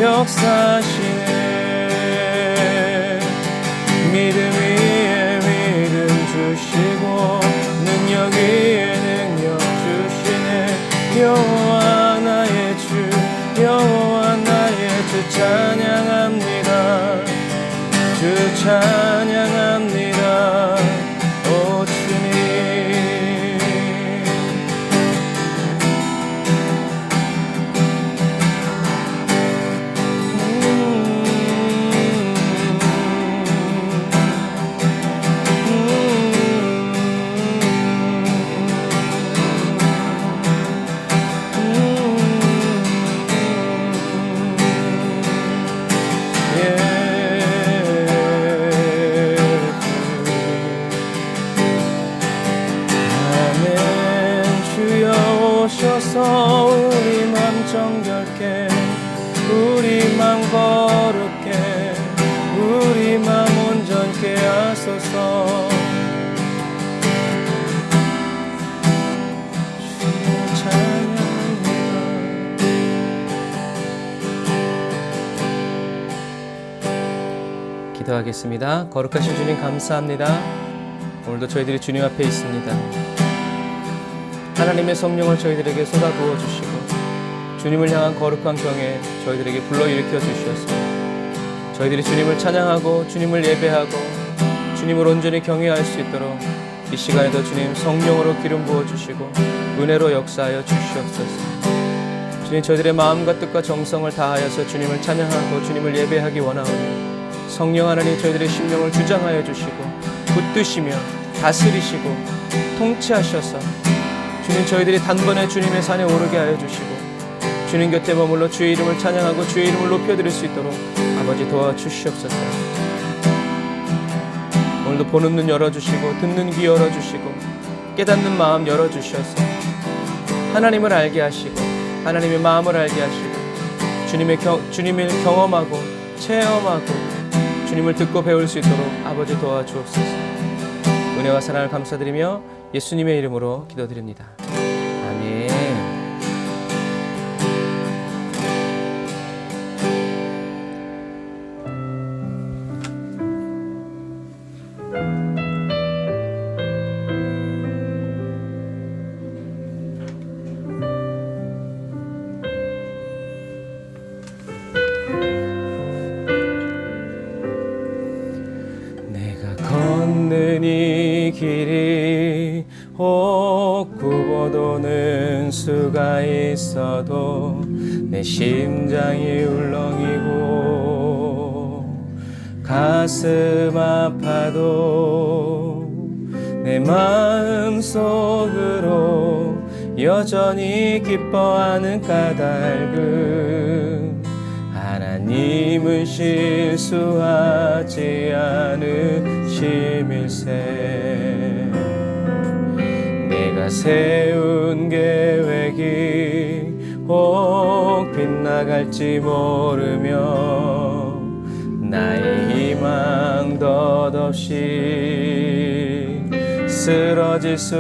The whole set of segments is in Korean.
역사하시네. 믿음 위에 믿음 주시고 능력 위에 능력 주시네. 여호와 나의 주, 여호와 나의 주 찬양합니다. 주 찬양합니다. 오 주님. 우리 맘 정결케 우리 맘 거룩게 우리 맘 온전케 하소서. 주님 찬양합니다. 기도하겠습니다. 거룩하신 주님 감사합니다. 오늘도 저희들이 주님 앞에 있습니다. 하나님의 성령을 저희들에게 쏟아부어 주시고 주님을 향한 거룩한 경외 저희들에게 불러일으켜 주시옵소서. 저희들이 주님을 찬양하고 주님을 예배하고 주님을 온전히 경외할 수 있도록 이 시간에도 주님 성령으로 기름 부어 주시고 은혜로 역사하여 주시옵소서. 주님 저희들의 마음과 뜻과 정성을 다하여서 주님을 찬양하고 주님을 예배하기 원하오니 성령 하나님 저희들의 심령을 주장하여 주시고 붙드시며 다스리시고 통치하셔서 주님 저희들이 단번에 주님의 산에 오르게 하여 주시고 주님 곁에 머물러 주의 이름을 찬양하고 주의 이름을 높여드릴 수 있도록 아버지 도와주시옵소서. 오늘도 보는 눈 열어주시고 듣는 귀 열어주시고 깨닫는 마음 열어주셔서 하나님을 알게 하시고 하나님의 마음을 알게 하시고 주님을 경험하고 체험하고 주님을 듣고 배울 수 있도록 아버지 도와주옵소서. 은혜와 사랑을 감사드리며 예수님의 이름으로 기도드립니다. 아멘. 내가 걷는 이 길이 혹 굽어도는 수가 있어도 내 심장이 울렁이고 가슴 아파도 내 마음 속으로 여전히 기뻐하는 까닭은 하나님은 실수하지 않으심일세. 내가 세운 계획이 혹 빗나갈지 모르며 나의 희망 덧없이 쓰러질 수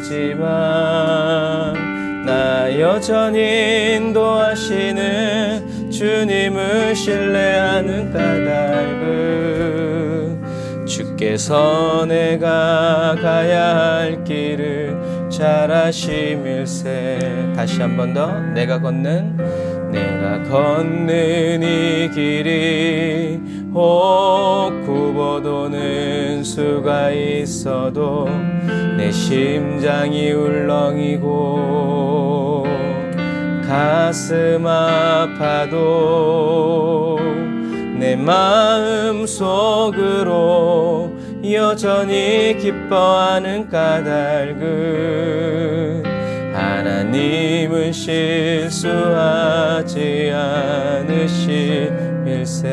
있지만 나 여전히 인도하시는 주님을 신뢰하는 까닭은 주께서 내가 가야 할 길을 잘 아심일세. 다시 한 번 더. 내가 걷는 이 길이 혹 굽어도는 수가 있어도 내 심장이 울렁이고 가슴 아파도 내 마음 속으로 여전히 기뻐하는 까닭은 하나님은 실수하지 않으심일세.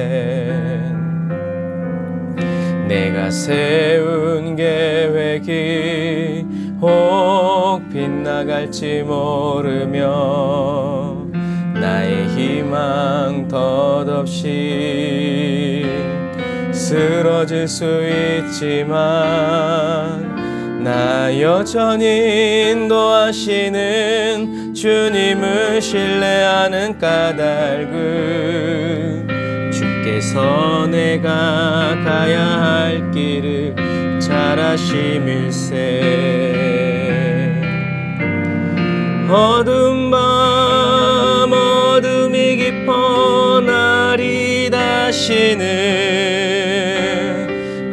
내가 세운 계획이 혹 빗나갈지 모르며 나의 희망 덧없이 쓰러질 수 있지만 나 여전히 인도하시는 주님을 신뢰하는 까닭은 주께서 내가 가야 할 길을 잘 아심일세. 어두운 밤 어둠이 깊어 날이 다시는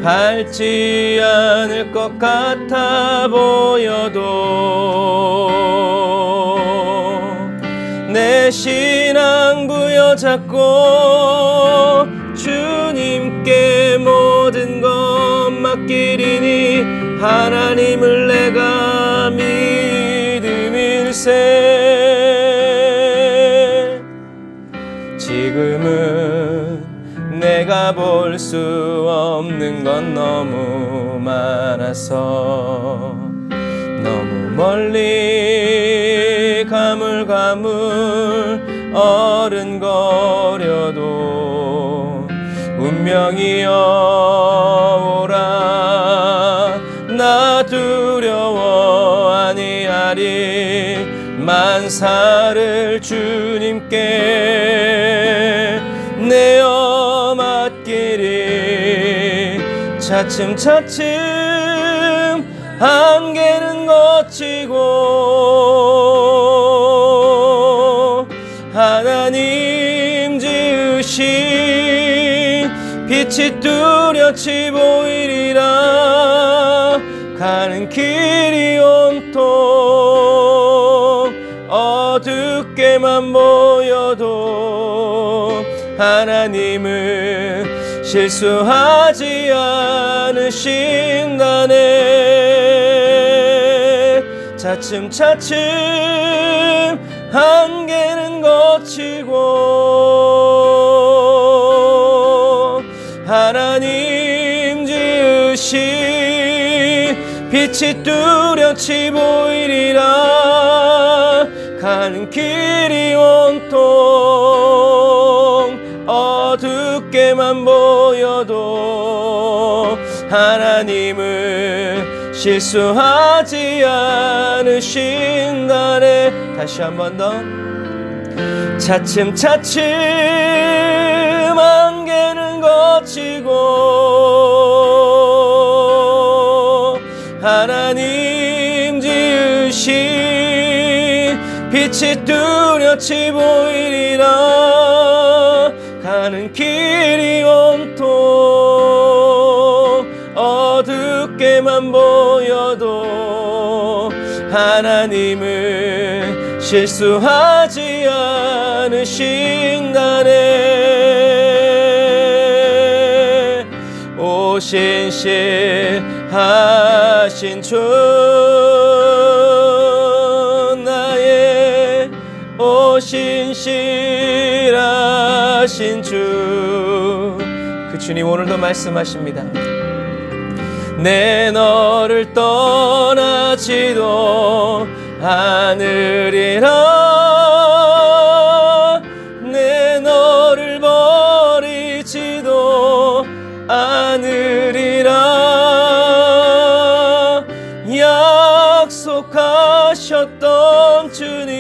밝지 않을 것 같아 보여도 내 신앙 부여잡고 주님께 모든 것 맡기리니 하나님을 내가 믿음일세. 지금은 내가 볼 수 없는 건 너무 많아서 너무 멀리 가물가물 어른거려도 운명이여 오라 나 두려워 아니하리 만사를 주님께 내어 맡기리. 차츰차츰 안개는 걷히고 하나님 지으신 빛이 뚜렷이 보이리라. 가는 길이 온통 어둡게만 보여도 하나님은 실수하지 않으신다네. 차츰차츰 한계는 거치고 하나님 지으신 빛이 뚜렷이 보이리라. 가는 길이 온통 어둡게만 보여도 하나님은 실수하지 않으신다네. 다시 한 번 더. 차츰차츰 안개는 거치고 하나님 지으신 빛이 뚜렷이 보이리라. 가는 길이 온통 어둡게만 보여도 하나님은 실수하지 않으신다네. 오 신실하신 주 나의 오 신실하신 주, 그 주님 오늘도 말씀하십니다. 내 너를 떠나지도 않으리라. 내 너를 버리지도 않으리라. 약속하셨던 주님,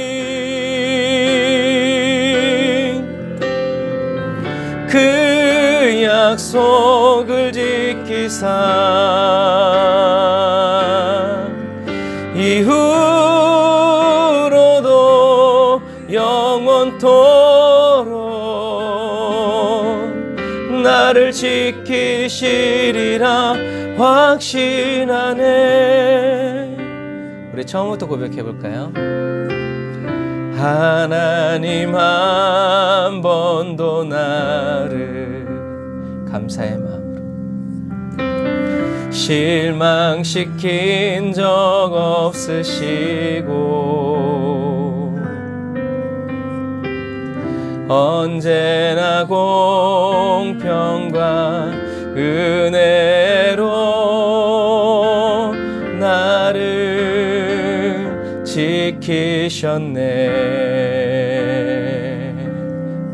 그 약속을 지키사 이후로도 영원토록 나를 지키시리라 확신하네. 우리 처음부터 고백해 볼까요? 하나님 한 번도 나를 감사의 마음으로 실망시킨 적 없으시고 언제나 공평과 은혜로 나를 지키셨네.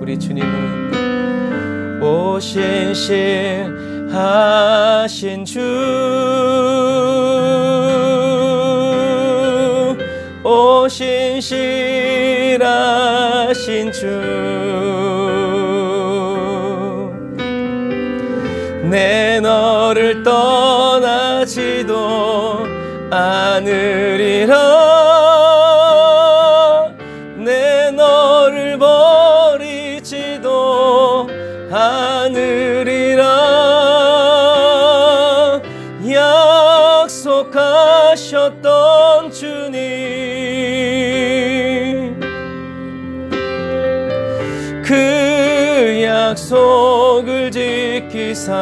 우리 주님은 오 신실하신 주, 오 신실하신 주, 내 너를 떠나지도 않으리라. 내 너를 버리지도 않으리라. 약속하셨던 주님, 그 약속을 지키사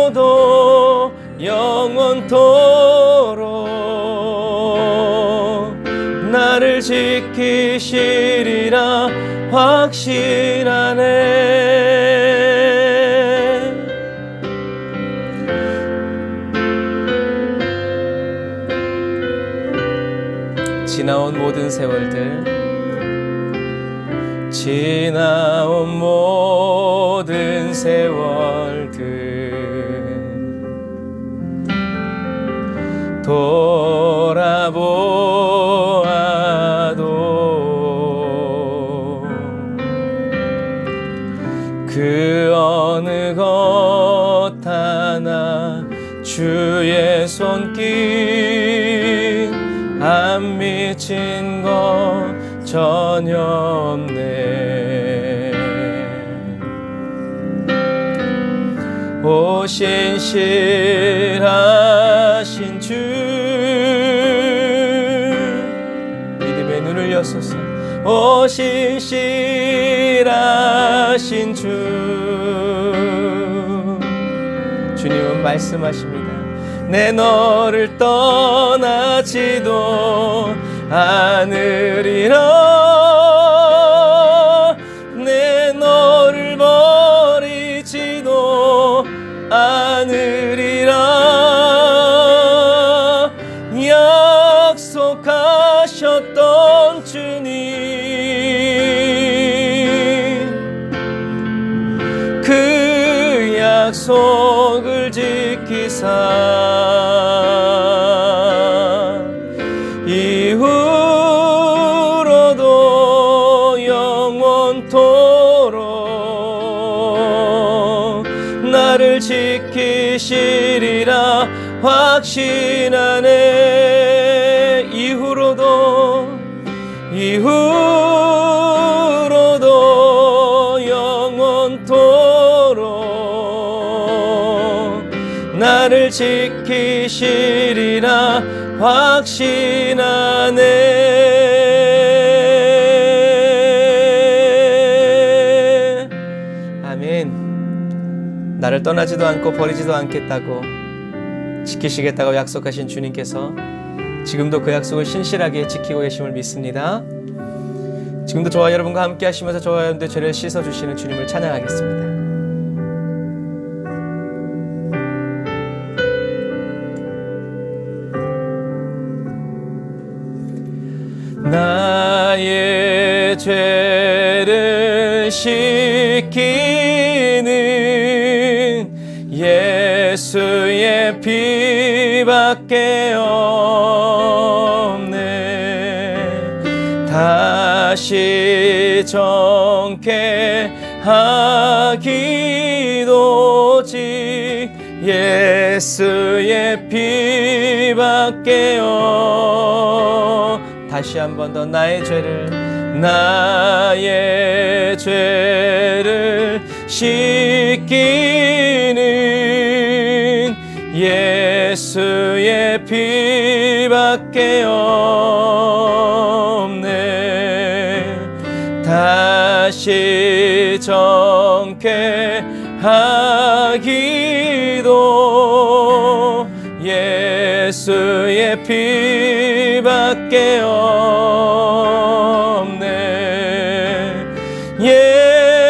이후로도 영원토록 나를 지키시리라 확신하네. 지나온 모든 세월들, 지나온 모든 세월들 돌아보아도 그 어느 것 하나 주의 손길 안 미친 것 전혀 없네. 오 신실하신 주, 믿음의 눈을 여소서. 오 신실하신 주, 주님은 말씀하십니다. 내 너를 떠나지도 않으리라. 내 너를 버리지도 않으리라. 약속하셨던 주님, 그 약속을 지키사 이후로도 영원토록 나를 지키시리라 확신하네. 이후로도 영원토록 나를 지키시리라 확신하네. 아멘. 나를 떠나지도 않고 버리지도 않겠다고, 지키시겠다고 약속하신 주님께서 지금도 그 약속을 신실하게 지키고 계심을 믿습니다. 지금도 저와 여러분과 함께 하시면서 저와 여러분들의 죄를 씻어주시는 주님을 찬양하겠습니다. 나의 죄를 씻기는 예수의 피밖에 없네. 다시 정케 하기도 오직 예수의 피밖에 없네. 다시 한 번 더 나의 죄를 씻기는 예수의 피밖에 없네. 다시 정케 하기도 예수의 피밖에 없네. 예수의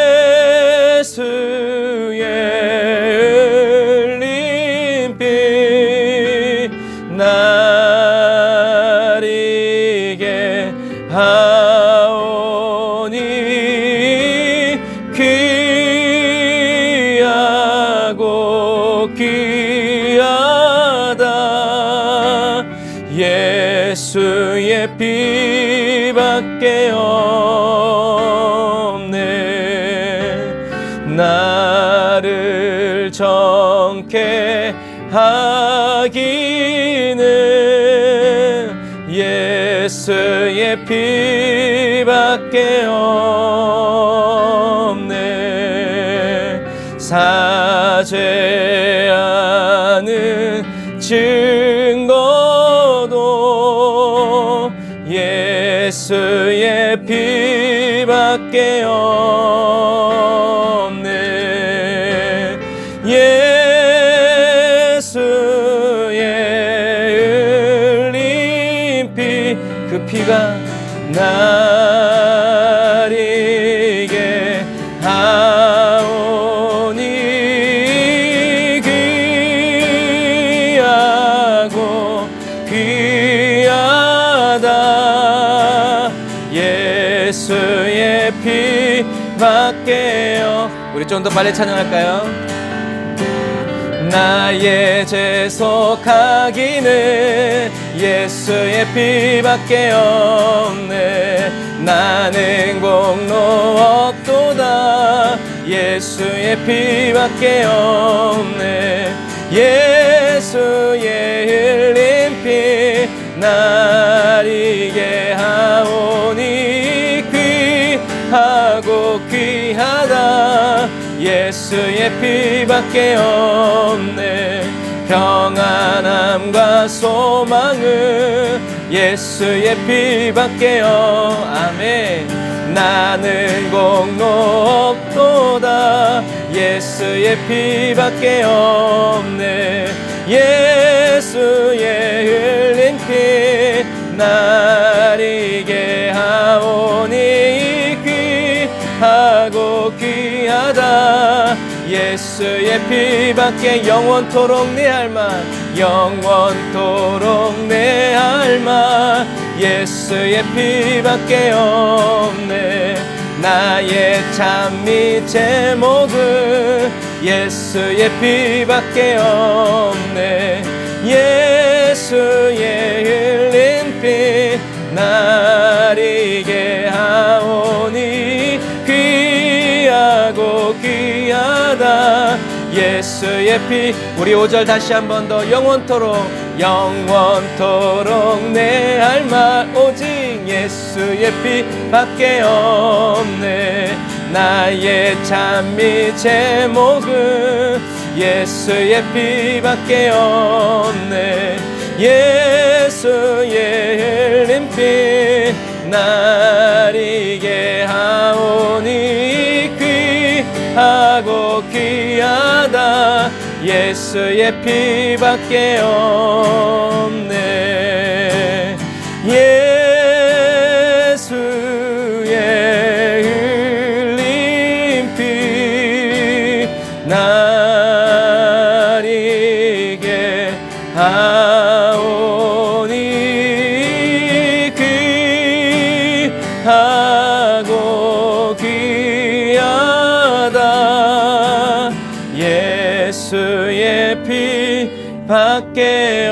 흘린 피 날 이게 하오니 귀하고 귀한 예수의 피밖에 없네. 나를 정케 하기는 예수의 피밖에 없네. 사죄하는 증거도 예수의 피밖에 없네. 예수의 흘린 피, 그 피가 날 이게 하오니 귀하고 귀하다. 예수의 피밖에요. 우리 좀 더 빨리 찬양할까요? 나의 죄 속하기는 예수의 피밖에 없네. 나는 공로 없도다. 예수의 피밖에 없네. 예수의 흘린 피 날 이게 하오니 귀하고 귀하다. 예수의 피밖에 없네. 평안함과 소망은 예수의 피밖에 아멘. 나는 공로 없도다. 예수의 피밖에 없네. 예수의 흘린 피 날 이게 하오니 귀하고 귀하다. 예수의 피밖에 영원토록 내 할만, 영원토록 내 할만. 예수의 피밖에 없네. 나의 찬미 제목은 예수의 피밖에 없네. 예수의 흘린 피 날 이게 하오니 귀하고 귀하다. 예수의 피. 우리 5절 다시 한 번 더. 영원토록 영원토록 내 할 말 오직 예수의 피밖에 없네. 나의 찬미 제목은 예수의 피밖에 없네. 예수의 흘린 피 날 이게 하오니 귀하고 귀하다. 예수의 피밖에 없네. 예수의 흘린 피 날 이게 하오니 귀하고 귀하다. 예수의 피밖에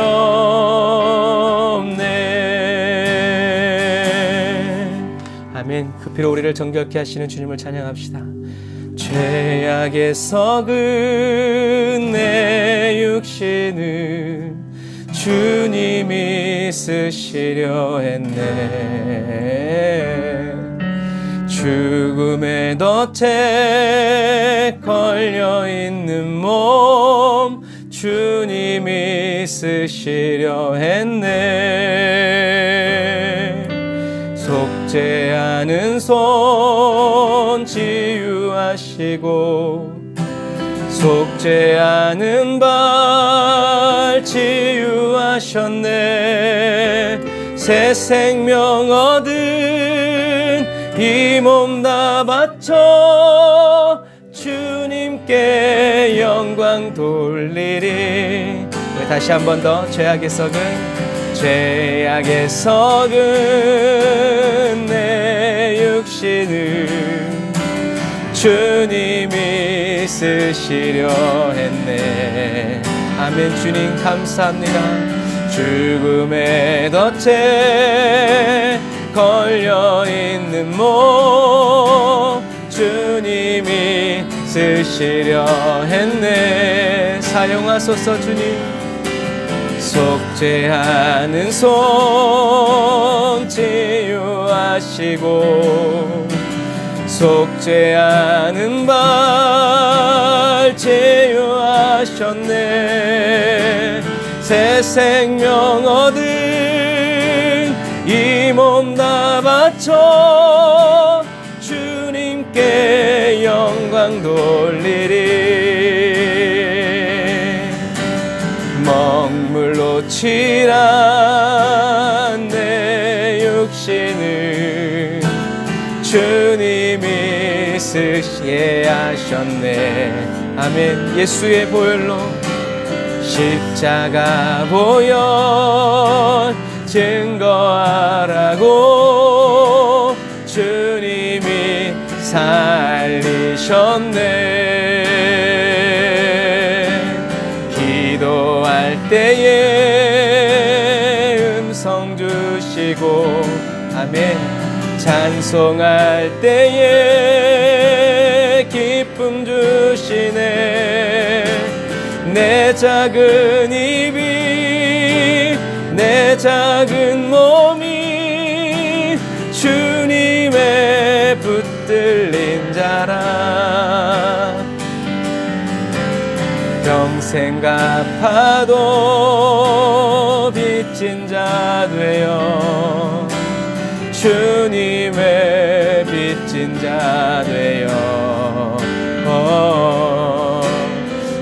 없네. 아멘. 그 피로 우리를 정결케 하시는 주님을 찬양합시다. 죄악에 썩은 내 육신을 주님이 쓰시려 했네. 죽음의 덫에 걸려있는 몸 주님이 쓰시려 했네. 속죄하는 손 치유하시고 속죄하는 발 치유하셨네. 새 생명 얻은 이 몸 다 바쳐 주님께 영광 돌리리. 다시 한 번 더. 죄악에 썩은 내 육신을 주님이 쓰시려 했네. 아멘. 주님 감사합니다. 죽음의 십자가의 덫에 걸려있는 몸 주님이 쓰시려 했네. 사용하소서 주님. 속죄하는 손 치유하시고 속죄하는 발 치유하셨네. 새 생명 얻은 이 몸 다 바쳐 주님께 영광 돌리리. 먹물로 칠한 내 육신을 주님이 쓰시게 하셨네. 아멘. 예수의 보혈로 십자가 보혈 증거하라고 주님이 살리셨네. 기도할 때에 음성 주시고 아멘. 찬송할 때에 기쁨 주시네. 내 작은 입이 내 작은 몸이 주님의 붙들린 자라. 평생 갚아도 빚진 자 되어 주님의 빚진 자 되어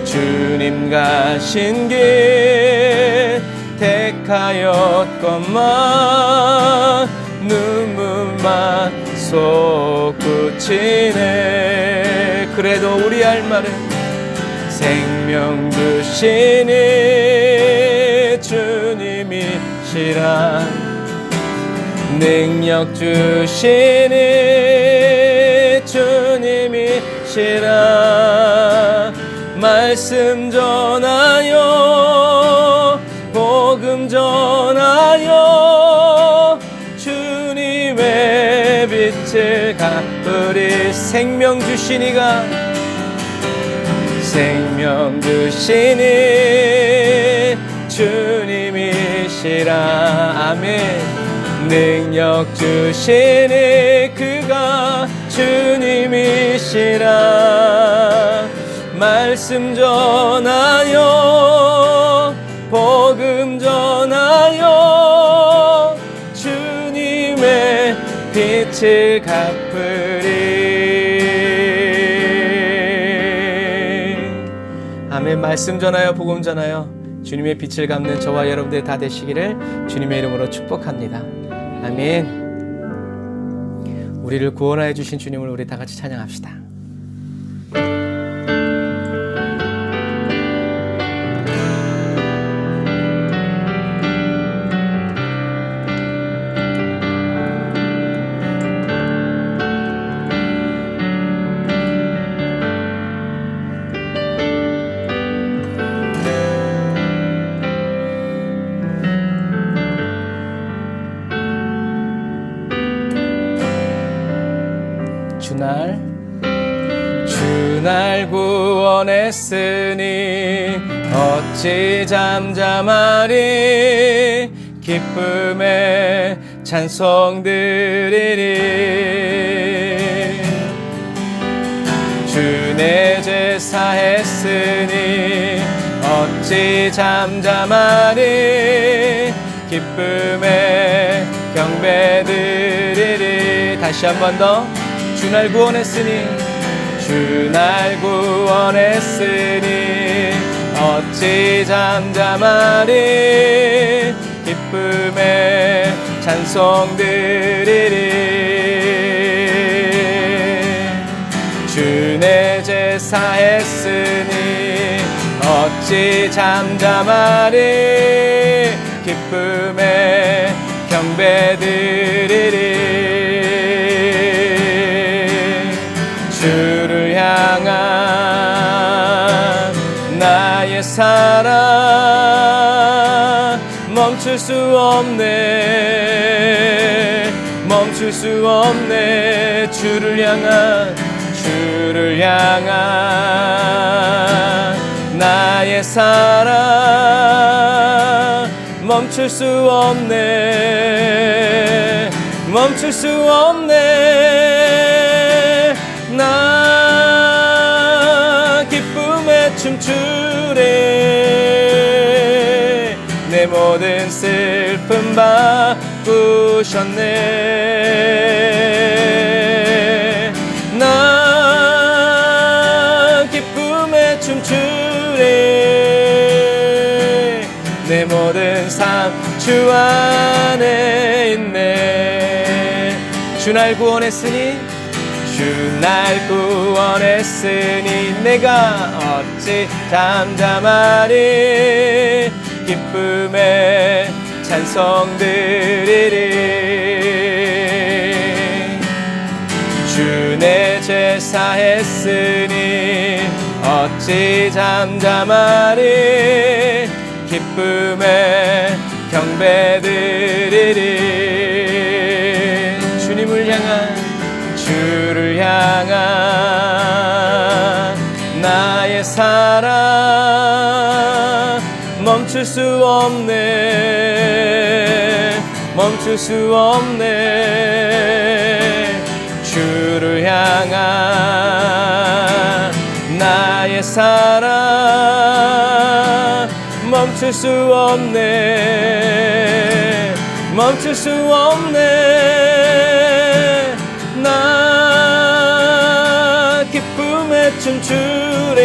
주님 가신 길 택하였건만 눈물만 솟구치네. 그래도 우리 할 말은 생명 주시니 주님이시라. 능력 주시니 주님이시라. 말씀 전하여 복음 전하여 주님의 빛을 갚으리. 생명 주시니가 생명 주시니 주님이시라. 아멘. 능력 주시니 그가 주님이시라. 말씀 전하여 복음 전하여 주님의 빛을 갚으리. 아멘. 말씀 전하여 복음 전하여 주님의 빛을 갚는 저와 여러분들 다 되시기를 주님의 이름으로 축복합니다. 아멘. 우리를 구원하여 주신 주님을 우리 다 같이 찬양합시다. 주날 구원했으니 어찌 잠잠하리. 기쁨의 찬송 드리리. 주 내 제사 했으니 어찌 잠잠하리. 기쁨의 경배 드리리. 다시 한 번 더. 주날 구원했으니 주날 구원했으니 어찌 잠잠하리. 기쁨의 찬송 드리리. 주 내 제사 했으니 어찌 잠잠하리. 기쁨의 경배 드리리. 주를 향한 나의 사랑 멈출 멈출 수 없네. 멈출 수 없네. 주를 향한 나의 사랑 멈출 수 없네. 멈출 수 없네. 나 기쁨에 춤추네. 내 모든 슬픔 바꾸셨네. 나 기쁨에 춤추네. 내 모든 삶 주 안에 있네. 주 날 구원했으니 주 날 구원했으니 내가 어찌 잠잠하리. 기쁨에 찬송 드리리. 주 내 제사했으니 어찌 잠잠하리. 기쁨에 경배 드리리. 주를 향한 나의 사랑 멈출 수 없네. 멈출 수 없네. 주를 향한 나의 사랑 멈출 수 없네. 멈출 수 없네. 나 기쁨에 춤추리.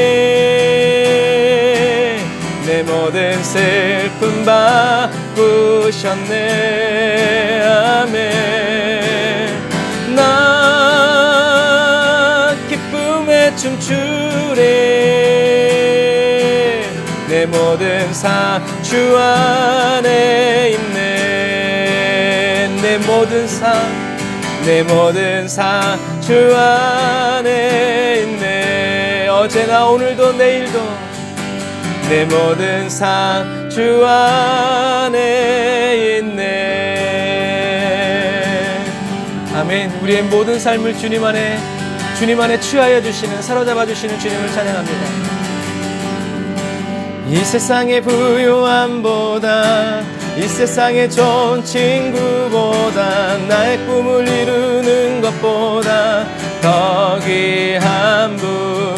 내 모든 슬픔 바꾸셨네. 아멘. 나 기쁨에 춤추리. 내 모든 삶 주 안에 있네. 내 모든 삶 주 안에 있네. 어제나 오늘도 내일도 내 모든 삶 주 안에 있네. 아멘. 우리의 모든 삶을 주님 안에 취하여 주시는, 사로잡아 주시는 주님을 찬양합니다. 이 세상의 부요함보다, 이 세상의 좋은 친구보다, 나의 꿈을 이루는 것보다 더 귀한 분,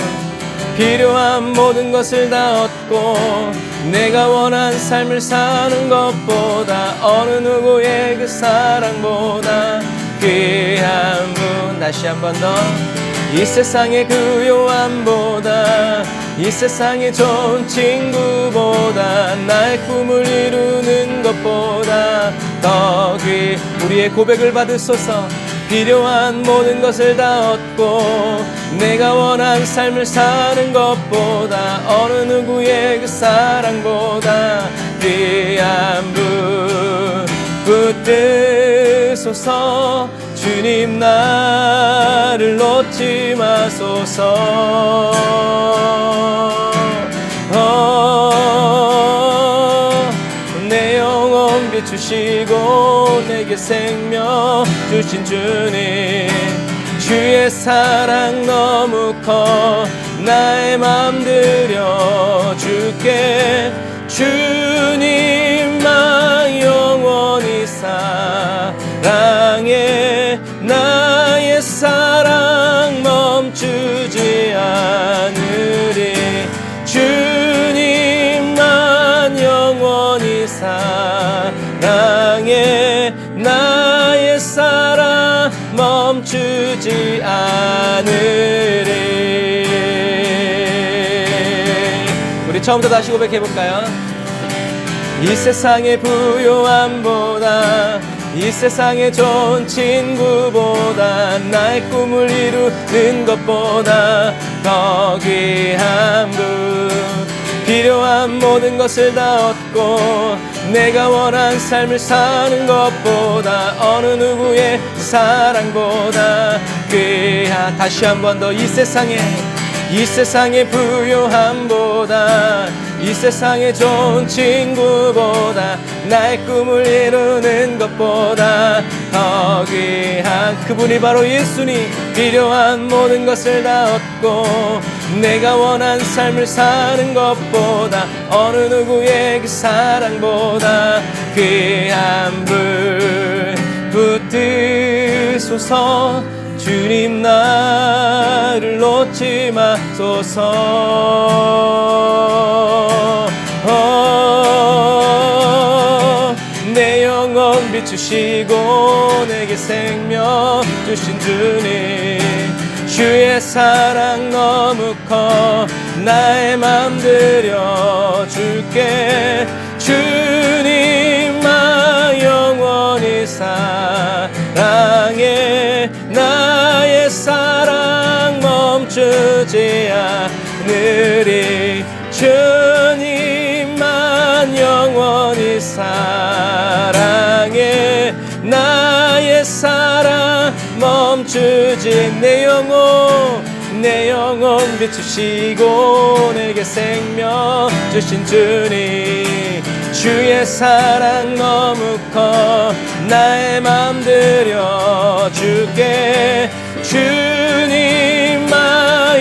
필요한 모든 것을 다 얻고 내가 원한 삶을 사는 것보다, 어느 누구의 그 사랑보다 귀한 분. 다시 한 번 더. 이 세상의 그 요함보다, 이 세상의 좋은 친구보다, 나의 꿈을 이루는 것보다 더 우리의 고백을 받으소서. 필요한 모든 것을 다 얻고 내가 원한 삶을 사는 것보다, 어느 누구의 그 사랑보다 귀한 분 붙드소서. 주님 나를 놓지 마소서. 내 영혼 비추시고 내게 생명 주신 주님, 주의 사랑 너무 커 나의 맘 드려줄게. 주님만 영원히 사랑해. 나의 사랑 멈추지 않으리. 주님만 영원히 사랑해. 나의 사랑 멈추지 않으리. 우리 처음부터 다시 고백해볼까요? 이 세상의 부요함보다, 이 세상의 좋은 친구보다, 나의 꿈을 이루는 것보다 더 귀한 분, 필요한 모든 것을 다 얻고 내가 원한 삶을 사는 것보다, 어느 누구의 사랑보다 귀한. 다시 한 번 더. 이 세상의 부요함보다, 이 세상의 좋은 친구보다 나의 꿈을 이루는 것보다 더 귀한 그분이 바로 예수님. 필요한 모든 것을 다 얻고 내가 원한 삶을 사는 것보다 어느 누구의 그 사랑보다 귀한 불 붙드소서. 주님 나를 놓지 마소서. 내 영혼 비추시고 내게 생명 주신 주님. 주의 사랑 너무 커 나의 맘 드려줄게. 주님만 영원히 사랑해. 나의 사랑 멈추지 않으리. 주님만 영원히 사랑해. 나의 사랑 멈추지. 내 영혼 비추시고 내게 생명 주신 주님. 주의 사랑 너무 커 나의 맘 드려줄게. 주님만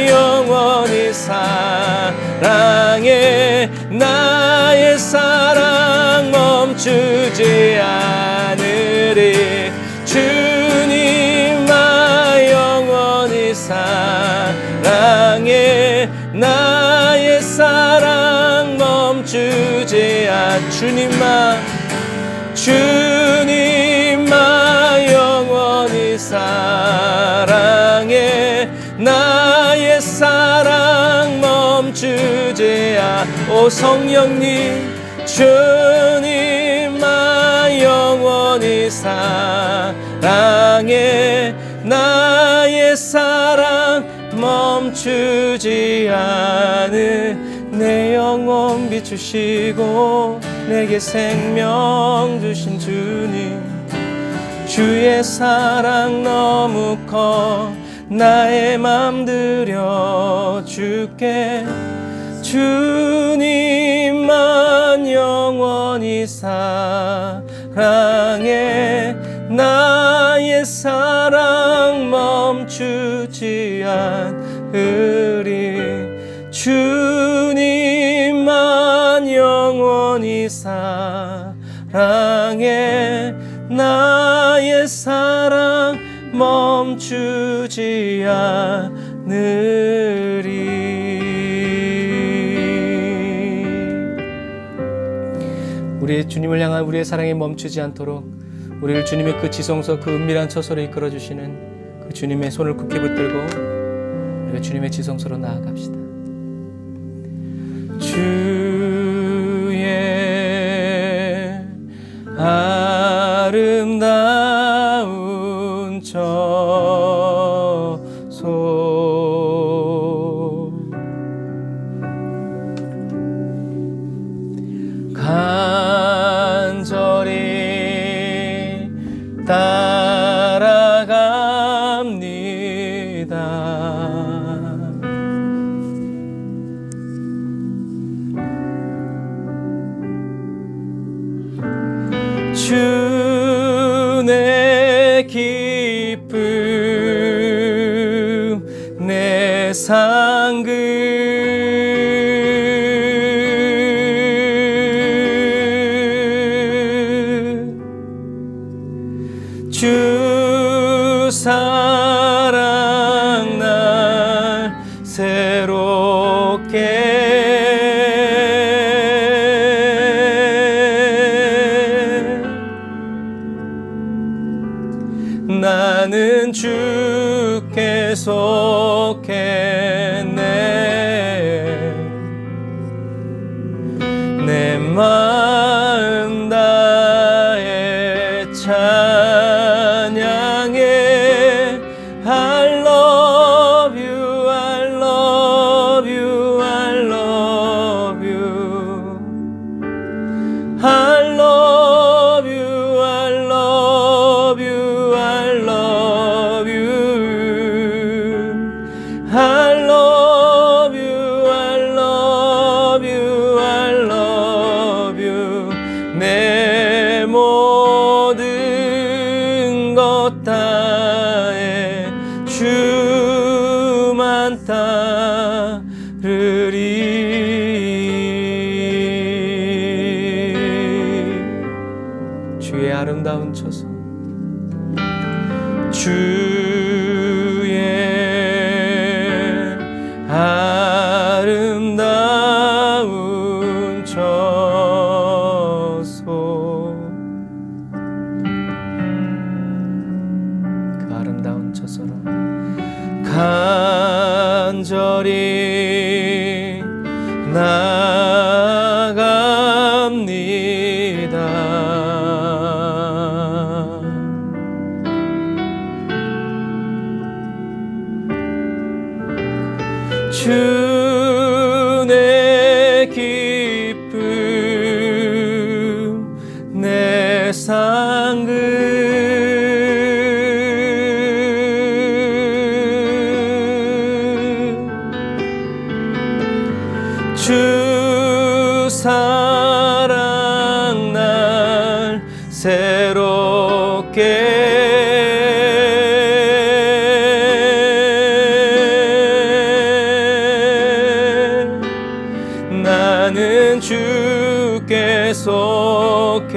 영원히 사랑해. 나의 사랑 멈추지 않으리. 주님만 영원히 사랑해. 나의 사랑 멈추지 않. 주님만 영원히 사랑해. 나의 사랑 멈추지 않. 오 성령님. 주님만 영원히 사랑해. 나의 사랑 멈추지 않은. 내 영혼 비추시고 내게 생명 주신 주님. 주의 사랑 너무 커 나의 맘 드려줄게. 주님만 영원히 사랑해. 나의 사랑 멈추지 않으리. 주님만 영원히 사랑해. 나의 사랑 멈추지 않으리. 우리 주님을 향한 우리의 사랑이 멈추지 않도록 우리를 주님의 그 지성소 그 은밀한 처소로 이끌어 주시는 그 주님의 손을 굳게 붙들고 우리가 주님의 지성소로 나아갑시다. 주의 아름다운 처소 간절히 따라갑니다. 주 내 기쁨 내 상급 주 사랑 날 새롭게 나는 주께 속했네. 내 마음 다해 찬양해. I love you, I love you, I love you. I love you, I love you, I love you. I love you, I love you, I 주의 아름다운 처소, 주의 아름다운 처소, 그 아름다운 처소로 간절히 나아갑니다. 주 내 기쁨 내 상급 주 사랑 날 새롭게 나는 주께 속했네.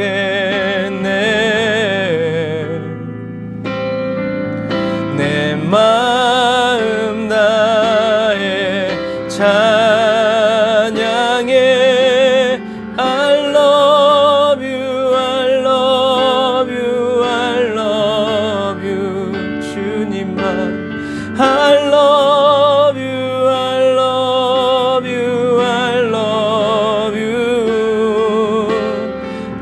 내 마음 다해 찬양해. I love you, I love you, I love you. 주님만 I love you, I love you, I love you.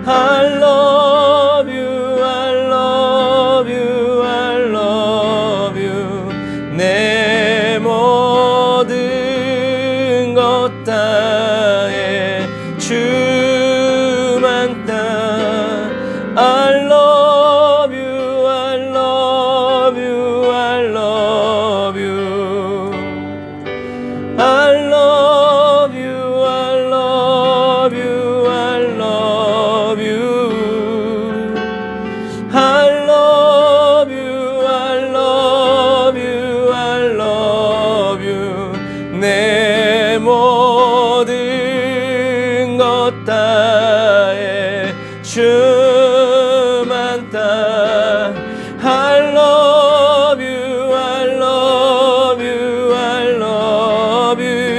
I love you, I love you, I love you. 내 모든 것 다해 주만 따. I love you, I love you, I love you. I love you, I love you, I love you. I love you, I love you, I love you. 내 모든 것 다해 주만 따. I love you, I love you, I love you.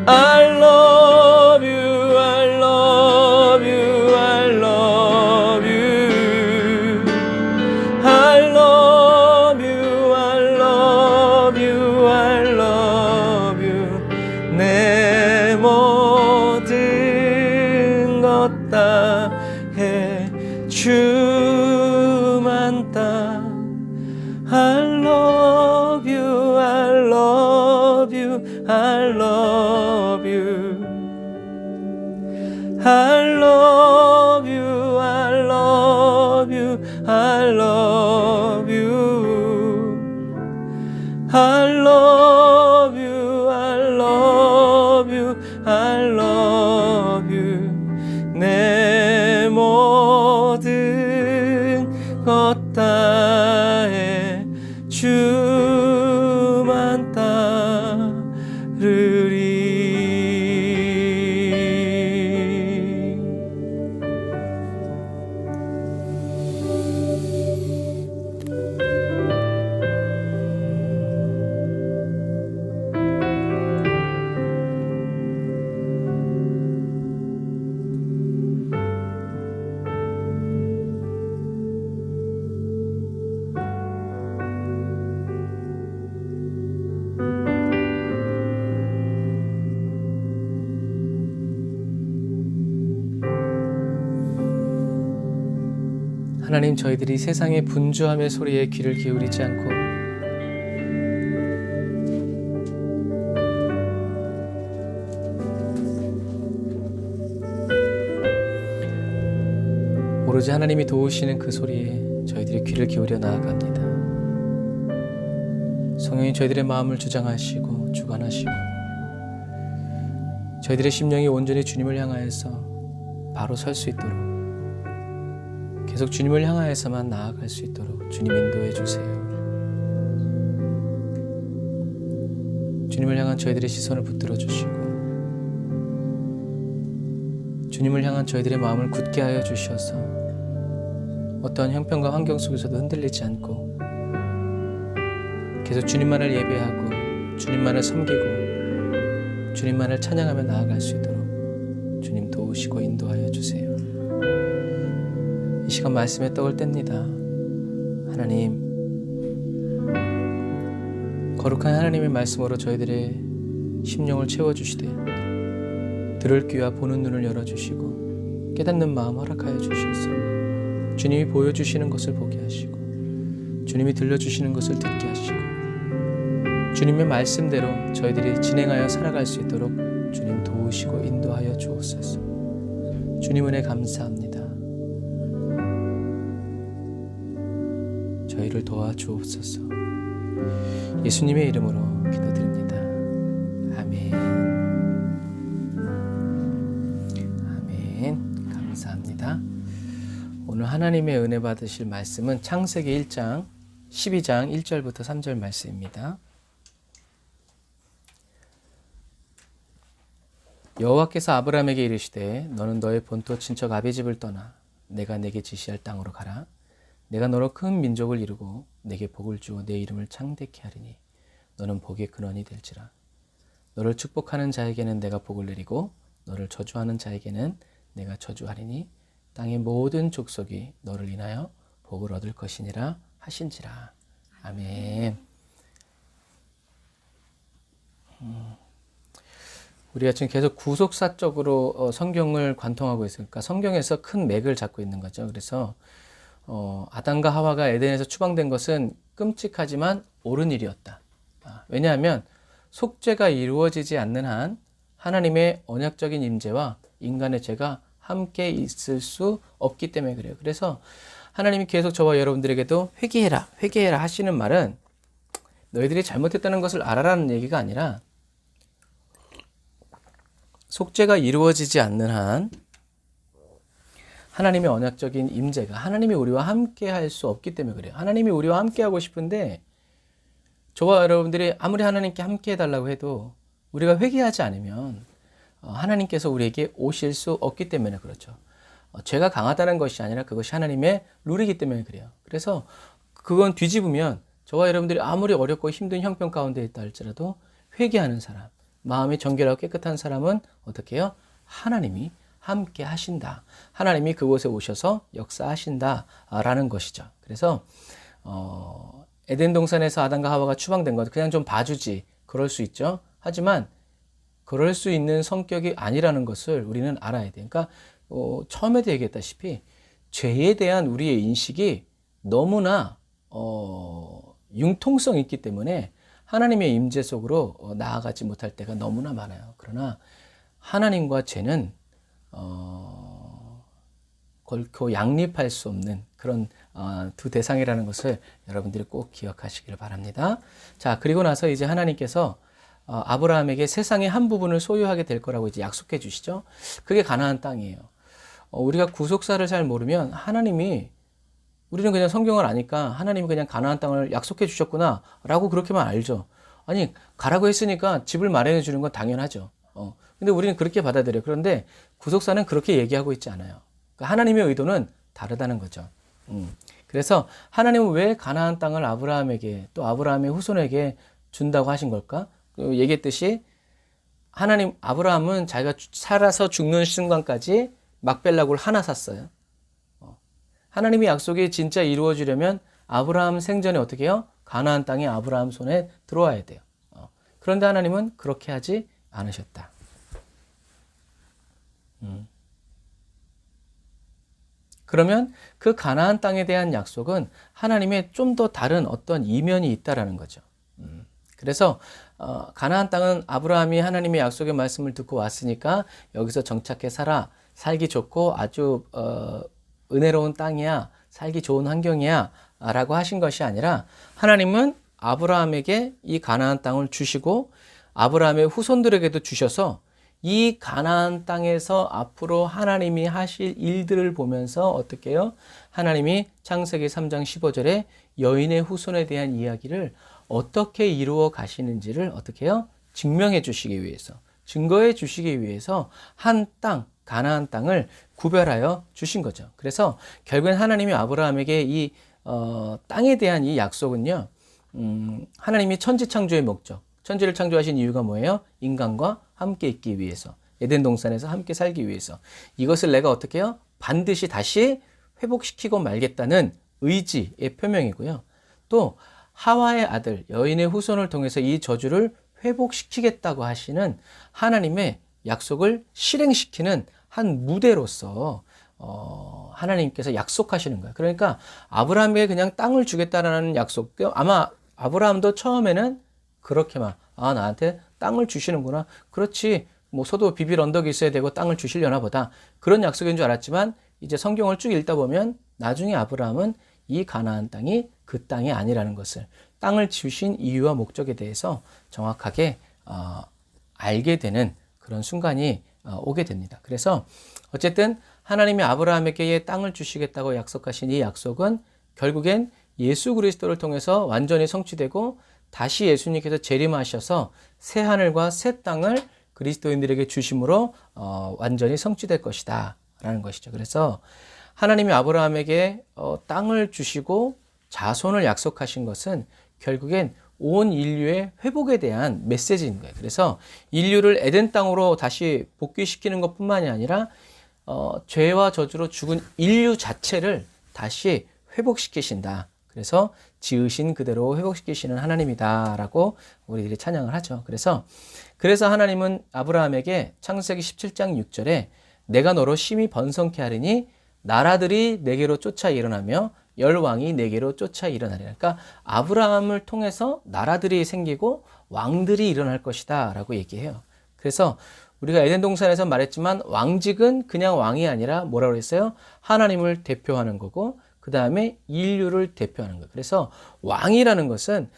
I love you, I love you, I love you. I love you, I love you, I love you. 내 모든 것 다해 주만 따. I love you, I love you, I love you. I love you, I love you, I love you. I love you, I love you, I love you. 내 모든 것 다해 주만 따르리. 하나님, 저희들이 세상의 분주함의 소리에 귀를 기울이지 않고 오로지 하나님이 도우시는 그 소리에 저희들이 귀를 기울여 나아갑니다. 성령이 저희들의 마음을 주장하시고 주관하시고 저희들의 심령이 온전히 주님을 향하여서 바로 설 수 있도록, 계속 주님을 향하여서만 나아갈 수 있도록 주님 인도해 주세요. 주님을 향한 저희들의 시선을 붙들어 주시고 주님을 향한 저희들의 마음을 굳게 하여 주시어서 어떠한 형편과 환경 속에서도 흔들리지 않고 계속 주님만을 예배하고 주님만을 섬기고 주님만을 찬양하며 나아갈 수 있도록 주님 도우시고 인도하여 주세요. 이 시간 말씀의 떡을 뗍니다. 하나님, 거룩한 하나님의 말씀으로 저희들의 심령을 채워주시되 들을 귀와 보는 눈을 열어주시고 깨닫는 마음 허락하여 주셔서 주님이 보여주시는 것을 보게 하시고 주님이 들려주시는 것을 듣게 하시고 주님의 말씀대로 저희들이 진행하여 살아갈 수 있도록 주님 도우시고 인도하여 주옵소서. 주님 은혜 감사합니다. 저희를 도와주옵소서. 예수님의 이름으로 기도드립니다. 아멘. 아멘. 감사합니다. 오늘 하나님의 은혜 받으실 말씀은 창세기 1장 12장 1절부터 3절 말씀입니다. 여호와께서 아브라함에게 이르시되 너는 너의 본토 친척 아비집을 떠나 내가 내게 지시할 땅으로 가라. 내가 너로 큰 민족을 이루고 내게 복을 주어 내 이름을 창대케 하리니 너는 복의 근원이 될지라. 너를 축복하는 자에게는 내가 복을 내리고 너를 저주하는 자에게는 내가 저주하리니 땅의 모든 족속이 너를 인하여 복을 얻을 것이니라 하신지라. 아멘. 우리가 지금 계속 구속사적으로 성경을 관통하고 있으니까 성경에서 큰 맥을 잡고 있는 거죠. 그래서 아담과 하와가 에덴에서 추방된 것은 끔찍하지만 옳은 일이었다. 왜냐하면 속죄가 이루어지지 않는 한 하나님의 언약적인 임재와 인간의 죄가 함께 있을 수 없기 때문에 그래요. 그래서 하나님이 계속 저와 여러분들에게도 회개해라, 회개해라 하시는 말은 너희들이 잘못했다는 것을 알아라는 얘기가 아니라 속죄가 이루어지지 않는 한 하나님의 언약적인 임재가 하나님이 우리와 함께 할 수 없기 때문에 그래요. 하나님이 우리와 함께 하고 싶은데 저와 여러분들이 아무리 하나님께 함께 해달라고 해도 우리가 회개하지 않으면 하나님께서 우리에게 오실 수 없기 때문에 그렇죠. 죄가 강하다는 것이 아니라 그것이 하나님의 룰이기 때문에 그래요. 그래서 그건 뒤집으면 저와 여러분들이 아무리 어렵고 힘든 형편 가운데 있다 할지라도 회개하는 사람, 마음이 정결하고 깨끗한 사람은 어떻게 해요? 하나님이 함께 하신다. 하나님이 그곳에 오셔서 역사하신다라는 것이죠. 그래서 에덴 동산에서 아담과 하와가 추방된 것 그냥 좀 봐주지 그럴 수 있죠. 하지만 그럴 수 있는 성격이 아니라는 것을 우리는 알아야 돼요. 그러니까 처음에도 얘기했다시피 죄에 대한 우리의 인식이 너무나 융통성이 있기 때문에 하나님의 임재 속으로 나아가지 못할 때가 너무나 많아요. 그러나 하나님과 죄는 결코 양립할 수 없는 그런 두 대상이라는 것을 여러분들이 꼭 기억하시길 바랍니다. 자, 그리고 나서 이제 하나님께서 아브라함에게 세상의 한 부분을 소유하게 될 거라고 이제 약속해 주시죠. 그게 가나안 땅이에요. 우리가 구속사를 잘 모르면 우리는 그냥 성경을 아니까 하나님이 그냥 가나안 땅을 약속해 주셨구나 라고 그렇게만 알죠. 아니, 가라고 했으니까 집을 마련해 주는 건 당연하죠. 근데 우리는 그렇게 받아들여요. 그런데 구속사는 그렇게 얘기하고 있지 않아요. 그러니까 하나님의 의도는 다르다는 거죠. 그래서 하나님은 왜 가나안 땅을 아브라함에게 또 아브라함의 후손에게 준다고 하신 걸까? 얘기했듯이 아브라함은 자기가 살아서 죽는 순간까지 막벨락을 하나 샀어요. 하나님의 약속이 진짜 이루어지려면 아브라함 생전에 어떻게 해요? 가나안 땅이 아브라함 손에 들어와야 돼요. 그런데 하나님은 그렇게 하지 않으셨다. 그러면 그 가나안 땅에 대한 약속은 하나님의 좀 더 다른 어떤 이면이 있다라는 거죠. 그래서 가나안 땅은 아브라함이 하나님의 약속의 말씀을 듣고 왔으니까 여기서 정착해 살기 좋고 아주 은혜로운 땅이야, 살기 좋은 환경이야 라고 하신 것이 아니라 하나님은 아브라함에게 이 가나안 땅을 주시고 아브라함의 후손들에게도 주셔서 이 가나안 땅에서 앞으로 하나님이 하실 일들을 보면서 어떻게 해요? 하나님이 창세기 3장 15절에 여인의 후손에 대한 이야기를 어떻게 이루어 가시는지를 어떻게 해요? 증명해 주시기 위해서, 증거해 주시기 위해서 한 땅, 가나안 땅을 구별하여 주신 거죠. 그래서 결국엔 하나님이 아브라함에게 이 땅에 대한 이 약속은요, 하나님이 천지 창조의 목적, 천지를 창조하신 이유가 뭐예요? 인간과 함께 있기 위해서, 에덴 동산에서 함께 살기 위해서. 이것을 내가 어떻게 해요? 반드시 다시 회복시키고 말겠다는 의지의 표명이고요. 또 하와의 아들 여인의 후손을 통해서 이 저주를 회복시키겠다고 하시는 하나님의 약속을 실행시키는 한 무대로서 하나님께서 약속하시는 거예요. 그러니까 아브라함에게 그냥 땅을 주겠다라는 약속, 아마 아브라함도 처음에는 그렇게만, 나한테 땅을 주시는구나, 그렇지, 뭐 소도 비빌 언덕이 있어야 되고 땅을 주시려나 보다, 그런 약속인 줄 알았지만 이제 성경을 쭉 읽다 보면 나중에 아브라함은 이 가나안 땅이 그 땅이 아니라는 것을, 땅을 주신 이유와 목적에 대해서 정확하게 알게 되는 그런 순간이 오게 됩니다. 그래서 어쨌든 하나님이 아브라함에게 땅을 주시겠다고 약속하신 이 약속은 결국엔 예수 그리스도를 통해서 완전히 성취되고, 다시 예수님께서 재림하셔서 새 하늘과 새 땅을 그리스도인들에게 주심으로 완전히 성취될 것이다 라는 것이죠. 그래서 하나님이 아브라함에게 땅을 주시고 자손을 약속하신 것은 결국엔 온 인류의 회복에 대한 메시지인 거예요. 그래서 인류를 에덴 땅으로 다시 복귀시키는 것뿐만이 아니라 죄와 저주로 죽은 인류 자체를 다시 회복시키신다. 그래서 지으신 그대로 회복시키시는 하나님이다라고 우리들이 찬양을 하죠. 그래서 하나님은 아브라함에게 창세기 17장 6절에 내가 너로 심히 번성케 하리니 나라들이 내게로 쫓아 일어나며 열왕이 내게로 쫓아 일어나리라. 그러니까 아브라함을 통해서 나라들이 생기고 왕들이 일어날 것이다 라고 얘기해요. 그래서 우리가 에덴 동산에서 말했지만 왕직은 그냥 왕이 아니라 뭐라고 했어요? 하나님을 대표하는 거고, 그 다음에 인류를 대표하는 거예요. 그래서 왕이라는 것은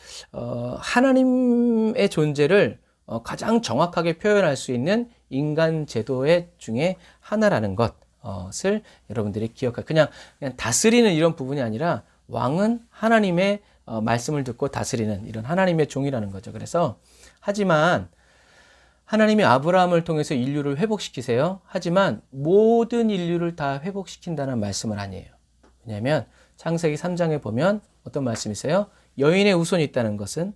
하나님의 존재를 가장 정확하게 표현할 수 있는 인간 제도의 중에 하나라는 것을 여러분들이 기억하고, 그냥 다스리는 이런 부분이 아니라 왕은 하나님의 말씀을 듣고 다스리는 이런 하나님의 종이라는 거죠. 그래서 하지만 하나님이 아브라함을 통해서 인류를 회복시키세요. 하지만 모든 인류를 다 회복시킨다는 말씀은 아니에요. 왜냐하면 창세기 3장에 보면 어떤 말씀이 있어요? 여인의 후손이 있다는 것은,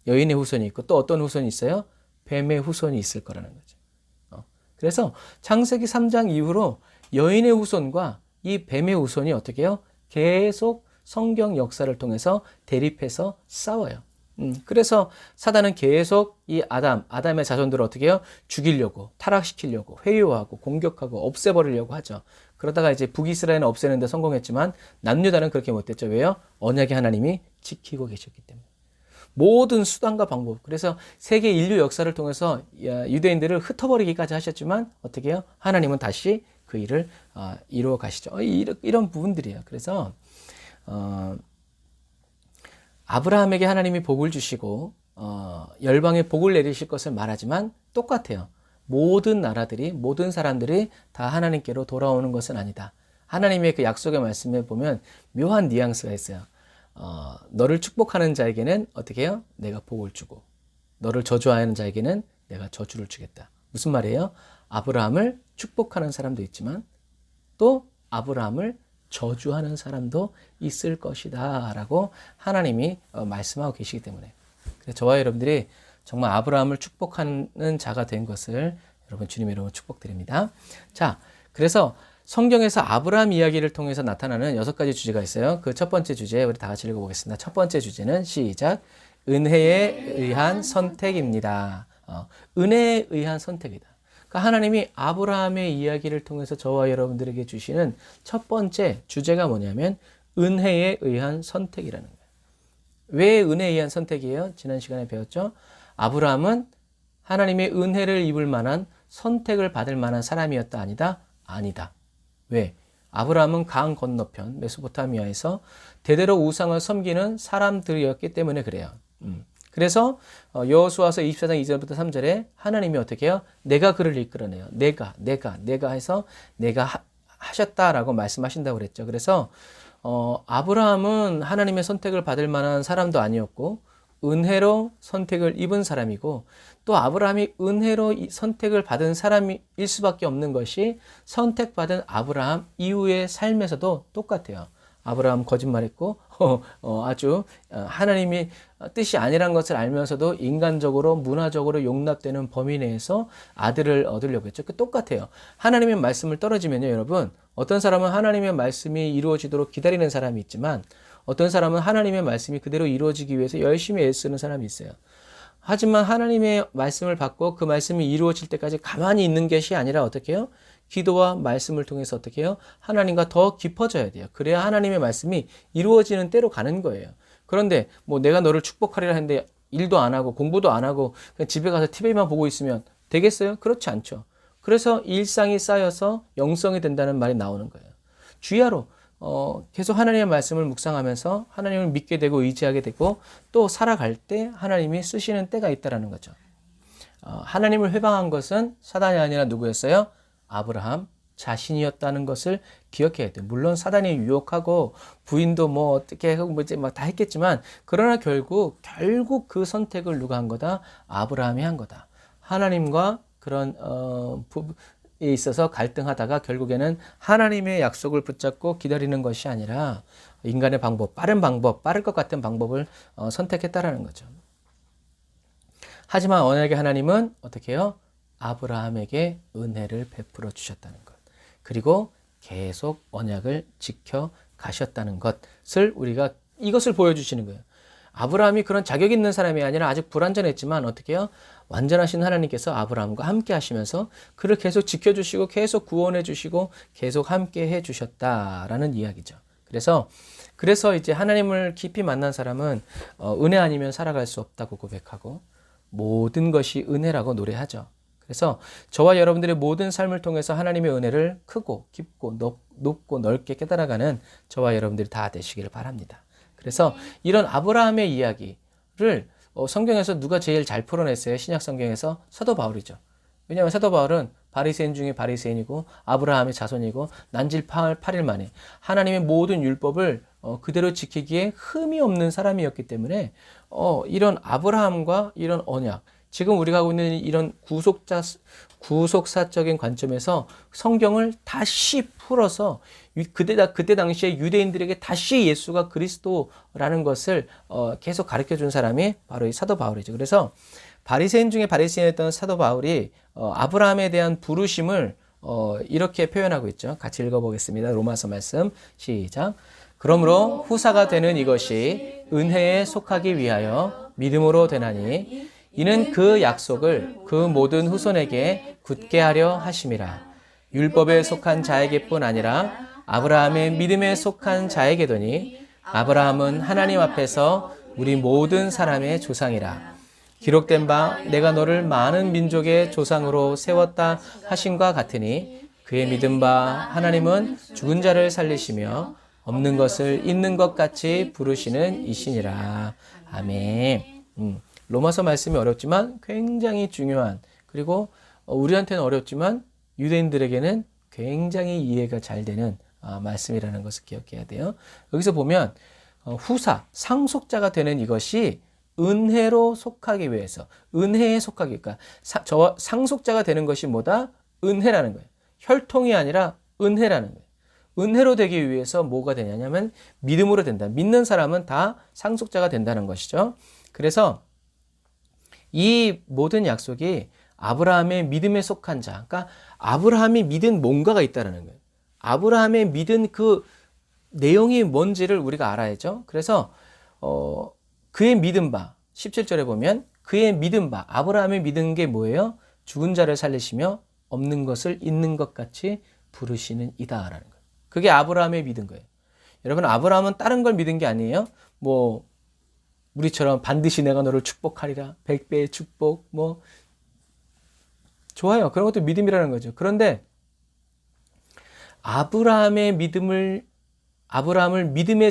여인의 후손이 있고 또 어떤 후손이 있어요? 뱀의 후손이 있을 거라는 거죠. 그래서 창세기 3장 이후로 여인의 후손과 이 뱀의 후손이 어떻게 해요? 계속 성경 역사를 통해서 대립해서 싸워요. 그래서 사단은 계속 이 아담의 자손들을 어떻게 해요? 죽이려고, 타락시키려고, 회유하고, 공격하고, 없애버리려고 하죠. 그러다가 이제 북이스라엘은 없애는데 성공했지만 남유다는 그렇게 못했죠. 왜요? 언약의 하나님이 지키고 계셨기 때문에. 모든 수단과 방법, 그래서 세계 인류 역사를 통해서 유대인들을 흩어버리기까지 하셨지만 어떻게 해요? 하나님은 다시 그 일을 이루어 가시죠. 이런 부분들이에요. 그래서 아브라함에게 하나님이 복을 주시고 열방에 복을 내리실 것을 말하지만 똑같아요. 모든 나라들이, 모든 사람들이 다 하나님께로 돌아오는 것은 아니다. 하나님의 그 약속의 말씀에 보면 묘한 뉘앙스가 있어요. 너를 축복하는 자에게는 어떻게 해요? 내가 복을 주고, 너를 저주하는 자에게는 내가 저주를 주겠다. 무슨 말이에요? 아브라함을 축복하는 사람도 있지만 또 아브라함을 저주하는 사람도 있을 것이다 라고 하나님이 말씀하고 계시기 때문에, 그래서 저와 여러분들이 정말 아브라함을 축복하는 자가 된 것을 여러분 주님의 이름으로 축복드립니다. 자, 그래서 성경에서 아브라함 이야기를 통해서 나타나는 6가지 주제가 있어요. 그 첫 번째 주제 우리 다 같이 읽어보겠습니다. 첫 번째 주제는 시작, 은혜에 의한 선택입니다. 은혜에 의한 선택이다. 그러니까 하나님이 아브라함의 이야기를 통해서 저와 여러분들에게 주시는 첫 번째 주제가 뭐냐면 은혜에 의한 선택이라는 거예요. 왜 은혜에 의한 선택이에요? 지난 시간에 배웠죠? 아브라함은 하나님의 은혜를 입을 만한 선택을 받을 만한 사람이었다, 아니다? 아니다. 왜? 아브라함은 강 건너편 메소포타미아에서 대대로 우상을 섬기는 사람들이었기 때문에 그래요. 그래서 여호수아서 24장 2절부터 3절에 하나님이 어떻게 해요? 내가 그를 이끌어내요. 내가 해서 내가 하셨다라고 말씀하신다고 그랬죠. 그래서 아브라함은 하나님의 선택을 받을 만한 사람도 아니었고 은혜로 선택을 입은 사람이고 또 아브라함이 은혜로 선택을 받은 사람일 수밖에 없는 것이 선택받은 아브라함 이후의 삶에서도 똑같아요. 아브라함 거짓말했고 아주 하나님이 뜻이 아니란 것을 알면서도 인간적으로 문화적으로 용납되는 범위 내에서 아들을 얻으려고 했죠. 똑같아요. 하나님의 말씀을 떨어지면요, 여러분, 어떤 사람은 하나님의 말씀이 이루어지도록 기다리는 사람이 있지만 어떤 사람은 하나님의 말씀이 그대로 이루어지기 위해서 열심히 애쓰는 사람이 있어요. 하지만 하나님의 말씀을 받고 그 말씀이 이루어질 때까지 가만히 있는 것이 아니라 어떻게 해요? 기도와 말씀을 통해서 어떻게 해요? 하나님과 더 깊어져야 돼요. 그래야 하나님의 말씀이 이루어지는 때로 가는 거예요. 그런데 뭐 내가 너를 축복하리라 했는데 일도 안 하고 공부도 안 하고 그냥 집에 가서 TV만 보고 있으면 되겠어요? 그렇지 않죠. 그래서 일상이 쌓여서 영성이 된다는 말이 나오는 거예요. 주야로 계속 하나님의 말씀을 묵상하면서 하나님을 믿게 되고 의지하게 되고 또 살아갈 때 하나님이 쓰시는 때가 있다는 거죠. 하나님을 회방한 것은 사단이 아니라 누구였어요? 아브라함 자신이었다는 것을 기억해야 돼요. 물론 사단이 유혹하고 부인도 뭐 어떻게 하고 뭐 이제 막 다 했겠지만 그러나 결국 그 선택을 누가 한 거다? 아브라함이 한 거다. 하나님과 그런 에 있어서 갈등하다가 결국에는 하나님의 약속을 붙잡고 기다리는 것이 아니라 인간의 방법, 빠를 것 같은 방법을 선택했다라는 거죠. 하지만 언약의 하나님은 어떻게 해요? 아브라함에게 은혜를 베풀어 주셨다는 것. 그리고 계속 언약을 지켜 가셨다는 것을 우리가 이것을 보여주시는 거예요. 아브라함이 그런 자격 있는 사람이 아니라 아직 불완전했지만 어떻게 해요? 완전하신 하나님께서 아브라함과 함께 하시면서 그를 계속 지켜주시고 계속 구원해 주시고 계속 함께 해 주셨다라는 이야기죠. 그래서 이제 하나님을 깊이 만난 사람은 은혜 아니면 살아갈 수 없다고 고백하고 모든 것이 은혜라고 노래하죠. 그래서 저와 여러분들의 모든 삶을 통해서 하나님의 은혜를 크고 깊고 높고 넓게 깨달아가는 저와 여러분들이 다 되시기를 바랍니다. 그래서 이런 아브라함의 이야기를 성경에서 누가 제일 잘 풀어냈어요? 신약 성경에서 사도 바울이죠. 왜냐하면 사도 바울은 바리새인 중에 바리새인이고 아브라함의 자손이고 난질 8일 만에 하나님의 모든 율법을 그대로 지키기에 흠이 없는 사람이었기 때문에 이런 아브라함과 이런 언약, 지금 우리가 하고 있는 이런 구속사적인 관점에서 성경을 다시 풀어서 그때 당시에 유대인들에게 다시 예수가 그리스도라는 것을 계속 가르쳐 준 사람이 바로 이 사도 바울이죠. 그래서 바리새인 중에 바리새인이었던 사도 바울이 아브라함에 대한 부르심을 이렇게 표현하고 있죠. 같이 읽어보겠습니다. 로마서 말씀 시작. 그러므로 후사가 되는 이것이 은혜에 속하기 위하여 믿음으로 되나니 이는 그 약속을 그 모든 후손에게 굳게 하려 하심이라. 율법에 속한 자에게뿐 아니라 아브라함의 믿음에 속한 자에게더니 아브라함은 하나님 앞에서 우리 모든 사람의 조상이라. 기록된 바 내가 너를 많은 민족의 조상으로 세웠다 하심과 같으니 그의 믿은 바 하나님은 죽은 자를 살리시며 없는 것을 있는 것 같이 부르시는 이시니라. 아멘. 로마서 말씀이 어렵지만 굉장히 중요한, 그리고 우리한테는 어렵지만 유대인들에게는 굉장히 이해가 잘 되는 말씀이라는 것을 기억해야 돼요. 여기서 보면 상속자가 되는 이것이 은혜로 속하기 위해서, 은혜에 속하기, 그러니까 상속자가 되는 것이 뭐다? 은혜라는 거예요. 혈통이 아니라 은혜라는 거예요. 은혜로 되기 위해서 뭐가 되냐면 믿음으로 된다. 믿는 사람은 다 상속자가 된다는 것이죠. 그래서 이 모든 약속이 아브라함의 믿음에 속한 자, 그러니까 아브라함이 믿은 뭔가가 있다는 거예요. 아브라함의 믿은 그 내용이 뭔지를 우리가 알아야죠. 그래서 그의 믿은 바, 17절에 보면 그의 믿은 바, 아브라함이 믿은 게 뭐예요? 죽은 자를 살리시며 없는 것을 있는 것 같이 부르시는 이다라는 거예요. 그게 아브라함의 믿은 거예요. 여러분, 아브라함은 다른 걸 믿은 게 아니에요. 뭐 우리처럼 반드시 내가 너를 축복하리라, 100배의 축복, 뭐 좋아요. 그런 것도 믿음이라는 거죠. 그런데 아브라함을 믿음의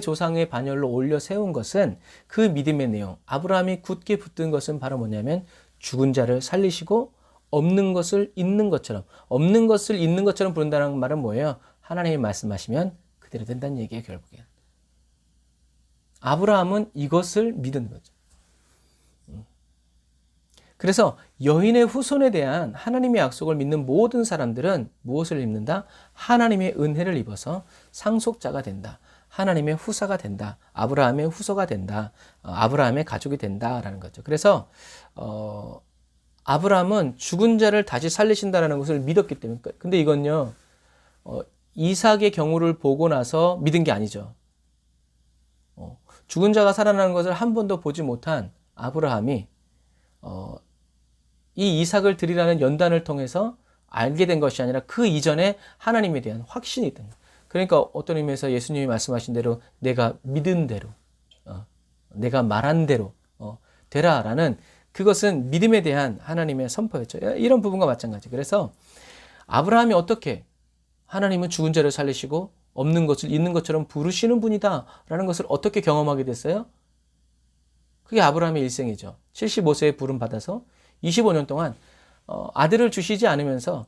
조상의 반열로 올려 세운 것은 그 믿음의 내용, 아브라함이 굳게 붙든 것은 바로 뭐냐면 죽은 자를 살리시고 없는 것을 있는 것처럼, 없는 것을 있는 것처럼 부른다는 말은 뭐예요? 하나님이 말씀하시면 그대로 된다는 얘기예요, 결국엔. 아브라함은 이것을 믿은 거죠. 그래서 여인의 후손에 대한 하나님의 약속을 믿는 모든 사람들은 무엇을 입는다? 하나님의 은혜를 입어서 상속자가 된다. 하나님의 후사가 된다. 아브라함의 후손가 된다. 아브라함의 가족이 된다라는 거죠. 그래서 아브라함은 죽은 자를 다시 살리신다라는 것을 믿었기 때문에. 근데 이건요, 이삭의 경우를 보고 나서 믿은 게 아니죠. 죽은 자가 살아나는 것을 한 번도 보지 못한 아브라함이 이 이삭을 드리라는 연단을 통해서 알게 된 것이 아니라 그 이전에 하나님에 대한 확신이 있던 거예요. 그러니까 어떤 의미에서 예수님이 말씀하신 대로 내가 믿은 대로, 내가 말한 대로 되라라는, 그것은 믿음에 대한 하나님의 선포였죠. 이런 부분과 마찬가지. 그래서 아브라함이 어떻게 하나님은 죽은 자를 살리시고 없는 것을 있는 것처럼 부르시는 분이다라는 것을 어떻게 경험하게 됐어요? 그게 아브라함의 일생이죠. 75세에 부름 받아서 25년 동안 아들을 주시지 않으면서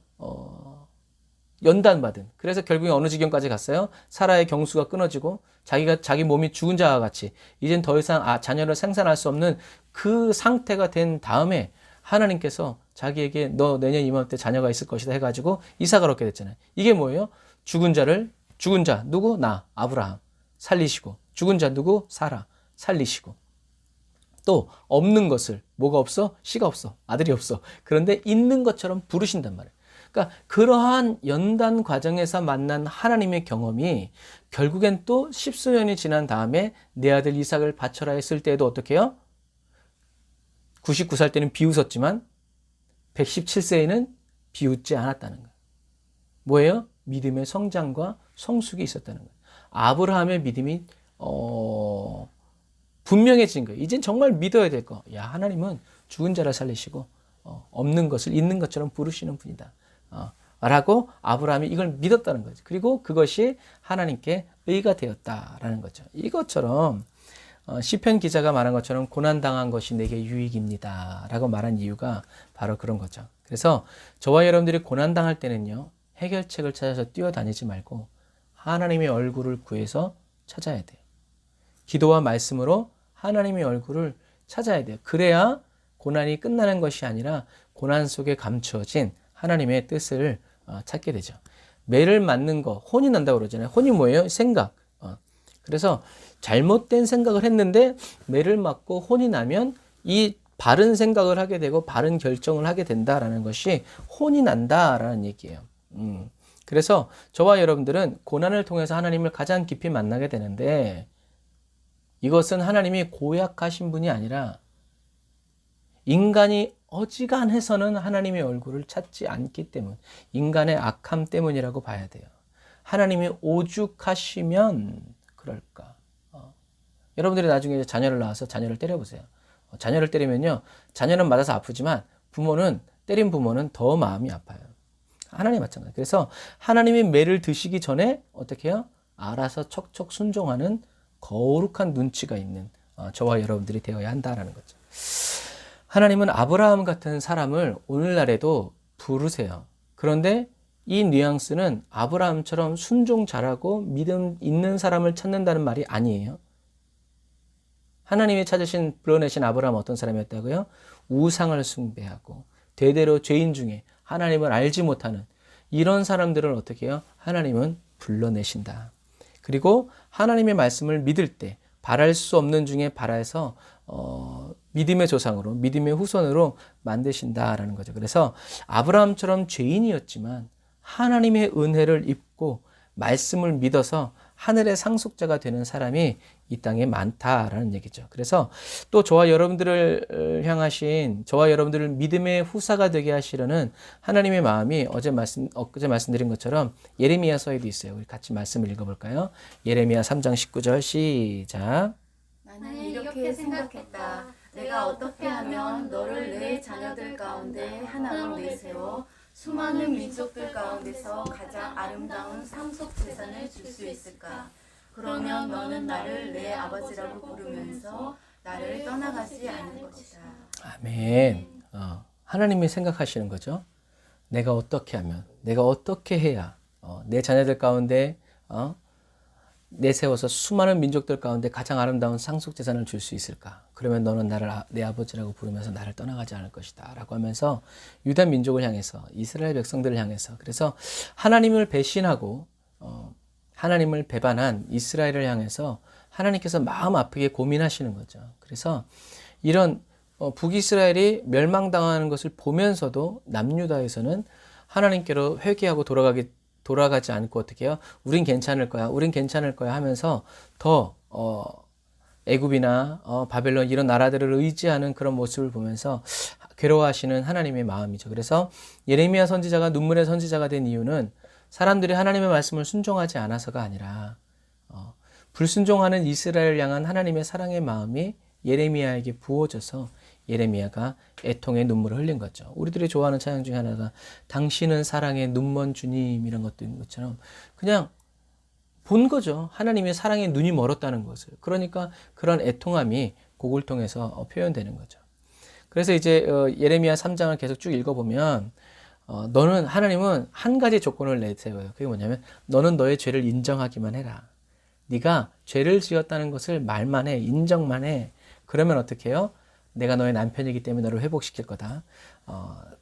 연단받은, 그래서 결국에 어느 지경까지 갔어요? 사라의 경수가 끊어지고 자기 몸이 죽은 자와 같이 이젠 더 이상 자녀를 생산할 수 없는 그 상태가 된 다음에 하나님께서 자기에게 너 내년 이맘때 자녀가 있을 것이다 해가지고 이삭을 얻게 됐잖아요. 이게 뭐예요? 죽은 자 누구? 나 아브라함 살리시고, 죽은 자 누구? 사라 살리시고, 또 없는 것을, 뭐가 없어? 씨가 없어, 아들이 없어, 그런데 있는 것처럼 부르신단 말이에요. 그러니까 그러한 연단 과정에서 만난 하나님의 경험이 결국엔 또 십수년이 지난 다음에 내 아들 이삭을 바쳐라 했을 때에도 어떻게 해요? 99살 때는 비웃었지만 117세에는 비웃지 않았다는 거예요. 뭐예요? 믿음의 성장과 성숙이 있었다는 거예요. 아브라함의 믿음이 분명해진 거예요. 이젠 정말 믿어야 될 거. 야, 하나님은 죽은 자를 살리시고 없는 것을 있는 것처럼 부르시는 분이다. 라고 아브라함이 이걸 믿었다는 거죠. 그리고 그것이 하나님께 의가 되었다라는 거죠. 이것처럼 시편 기자가 말한 것처럼 고난당한 것이 내게 유익입니다 라고 말한 이유가 바로 그런 거죠. 그래서 저와 여러분들이 고난당할 때는요, 해결책을 찾아서 뛰어다니지 말고 하나님의 얼굴을 구해서 찾아야 돼요. 기도와 말씀으로 하나님의 얼굴을 찾아야 돼요. 그래야 고난이 끝나는 것이 아니라 고난 속에 감추어진 하나님의 뜻을 찾게 되죠. 매를 맞는 거, 혼이 난다고 그러잖아요. 혼이 뭐예요? 생각. 그래서 잘못된 생각을 했는데 매를 맞고 혼이 나면 이 바른 생각을 하게 되고 바른 결정을 하게 된다라는 것이 혼이 난다라는 얘기예요. 그래서 저와 여러분들은 고난을 통해서 하나님을 가장 깊이 만나게 되는데, 이것은 하나님이 고약하신 분이 아니라 인간이 어지간해서는 하나님의 얼굴을 찾지 않기 때문, 인간의 악함 때문이라고 봐야 돼요. 하나님이 오죽하시면 그럴까. 여러분들이 나중에 자녀를 낳아서 자녀를 때려보세요. 자녀를 때리면요, 자녀는 맞아서 아프지만 때린 부모는 더 마음이 아파요. 하나님 마찬가지. 그래서 하나님이 매를 드시기 전에 어떻게 해요? 알아서 척척 순종하는 거룩한 눈치가 있는 저와 여러분들이 되어야 한다는 거죠. 하나님은 아브라함 같은 사람을 오늘날에도 부르세요. 그런데 이 뉘앙스는 아브라함처럼 순종 잘하고 믿음 있는 사람을 찾는다는 말이 아니에요. 하나님이 불러내신 아브라함은 어떤 사람이었다고요? 우상을 숭배하고 대대로 죄인 중에 하나님을 알지 못하는 이런 사람들을 어떻게 해요? 하나님은 불러내신다. 그리고 하나님의 말씀을 믿을 때 바랄 수 없는 중에 바라서 믿음의 조상으로, 믿음의 후손으로 만드신다라는 거죠. 그래서 아브라함처럼 죄인이었지만 하나님의 은혜를 입고 말씀을 믿어서 하늘의 상속자가 되는 사람이 이 땅에 많다라는 얘기죠. 그래서 또 저와 여러분들을 향하신, 저와 여러분들을 믿음의 후사가 되게 하시려는 하나님의 마음이 엊그제 말씀드린 것처럼 예레미야서에도 있어요. 우리 같이 말씀을 읽어볼까요? 예레미야 3장 19절 시작. 나는 이렇게 생각했다. 내가 어떻게 하면 너를 내 자녀들 가운데 하나로 내세워 수많은 민족들 가운데서 가장 아름다운 상속 재산을 줄 수 있을까? 그러면 너는 나를 내 아버지라고 부르면서 나를 떠나가지 않을 것이다. 아멘. 하나님이 생각하시는 거죠. 내가 어떻게 하면, 내가 어떻게 해야 내 자녀들 가운데 내세워서 수많은 민족들 가운데 가장 아름다운 상속재산을 줄 수 있을까? 그러면 너는 나를 내 아버지라고 부르면서 나를 떠나가지 않을 것이다 라고 하면서 유다 민족을 향해서, 이스라엘 백성들을 향해서, 그래서 하나님을 배신하고 하나님을 배반한 이스라엘을 향해서 하나님께서 마음 아프게 고민하시는 거죠. 그래서 이런 북이스라엘이 멸망당하는 것을 보면서도 남유다에서는 하나님께로 회개하고 돌아가지 않고 어떻게 해요? 우린 괜찮을 거야 하면서 더 애굽이나 바벨론 이런 나라들을 의지하는 그런 모습을 보면서 괴로워하시는 하나님의 마음이죠. 그래서 예레미야 선지자가 눈물의 선지자가 된 이유는 사람들이 하나님의 말씀을 순종하지 않아서가 아니라 불순종하는 이스라엘을 향한 하나님의 사랑의 마음이 예레미야에게 부어져서 예레미야가 애통의 눈물을 흘린 거죠. 우리들이 좋아하는 찬양 중에 하나가 당신은 사랑의 눈먼 주님 이런 것들인 것처럼 그냥 본 거죠. 하나님의 사랑의 눈이 멀었다는 것을. 그러니까 그런 애통함이 곡을 통해서 표현되는 거죠. 그래서 이제 예레미야 3장을 계속 쭉 읽어보면 하나님은 한 가지 조건을 내세워요. 그게 뭐냐면 너는 너의 죄를 인정하기만 해라. 네가 죄를 지었다는 것을 말만 해, 인정만 해. 그러면 어떻게 해요? 내가 너의 남편이기 때문에 너를 회복시킬 거다.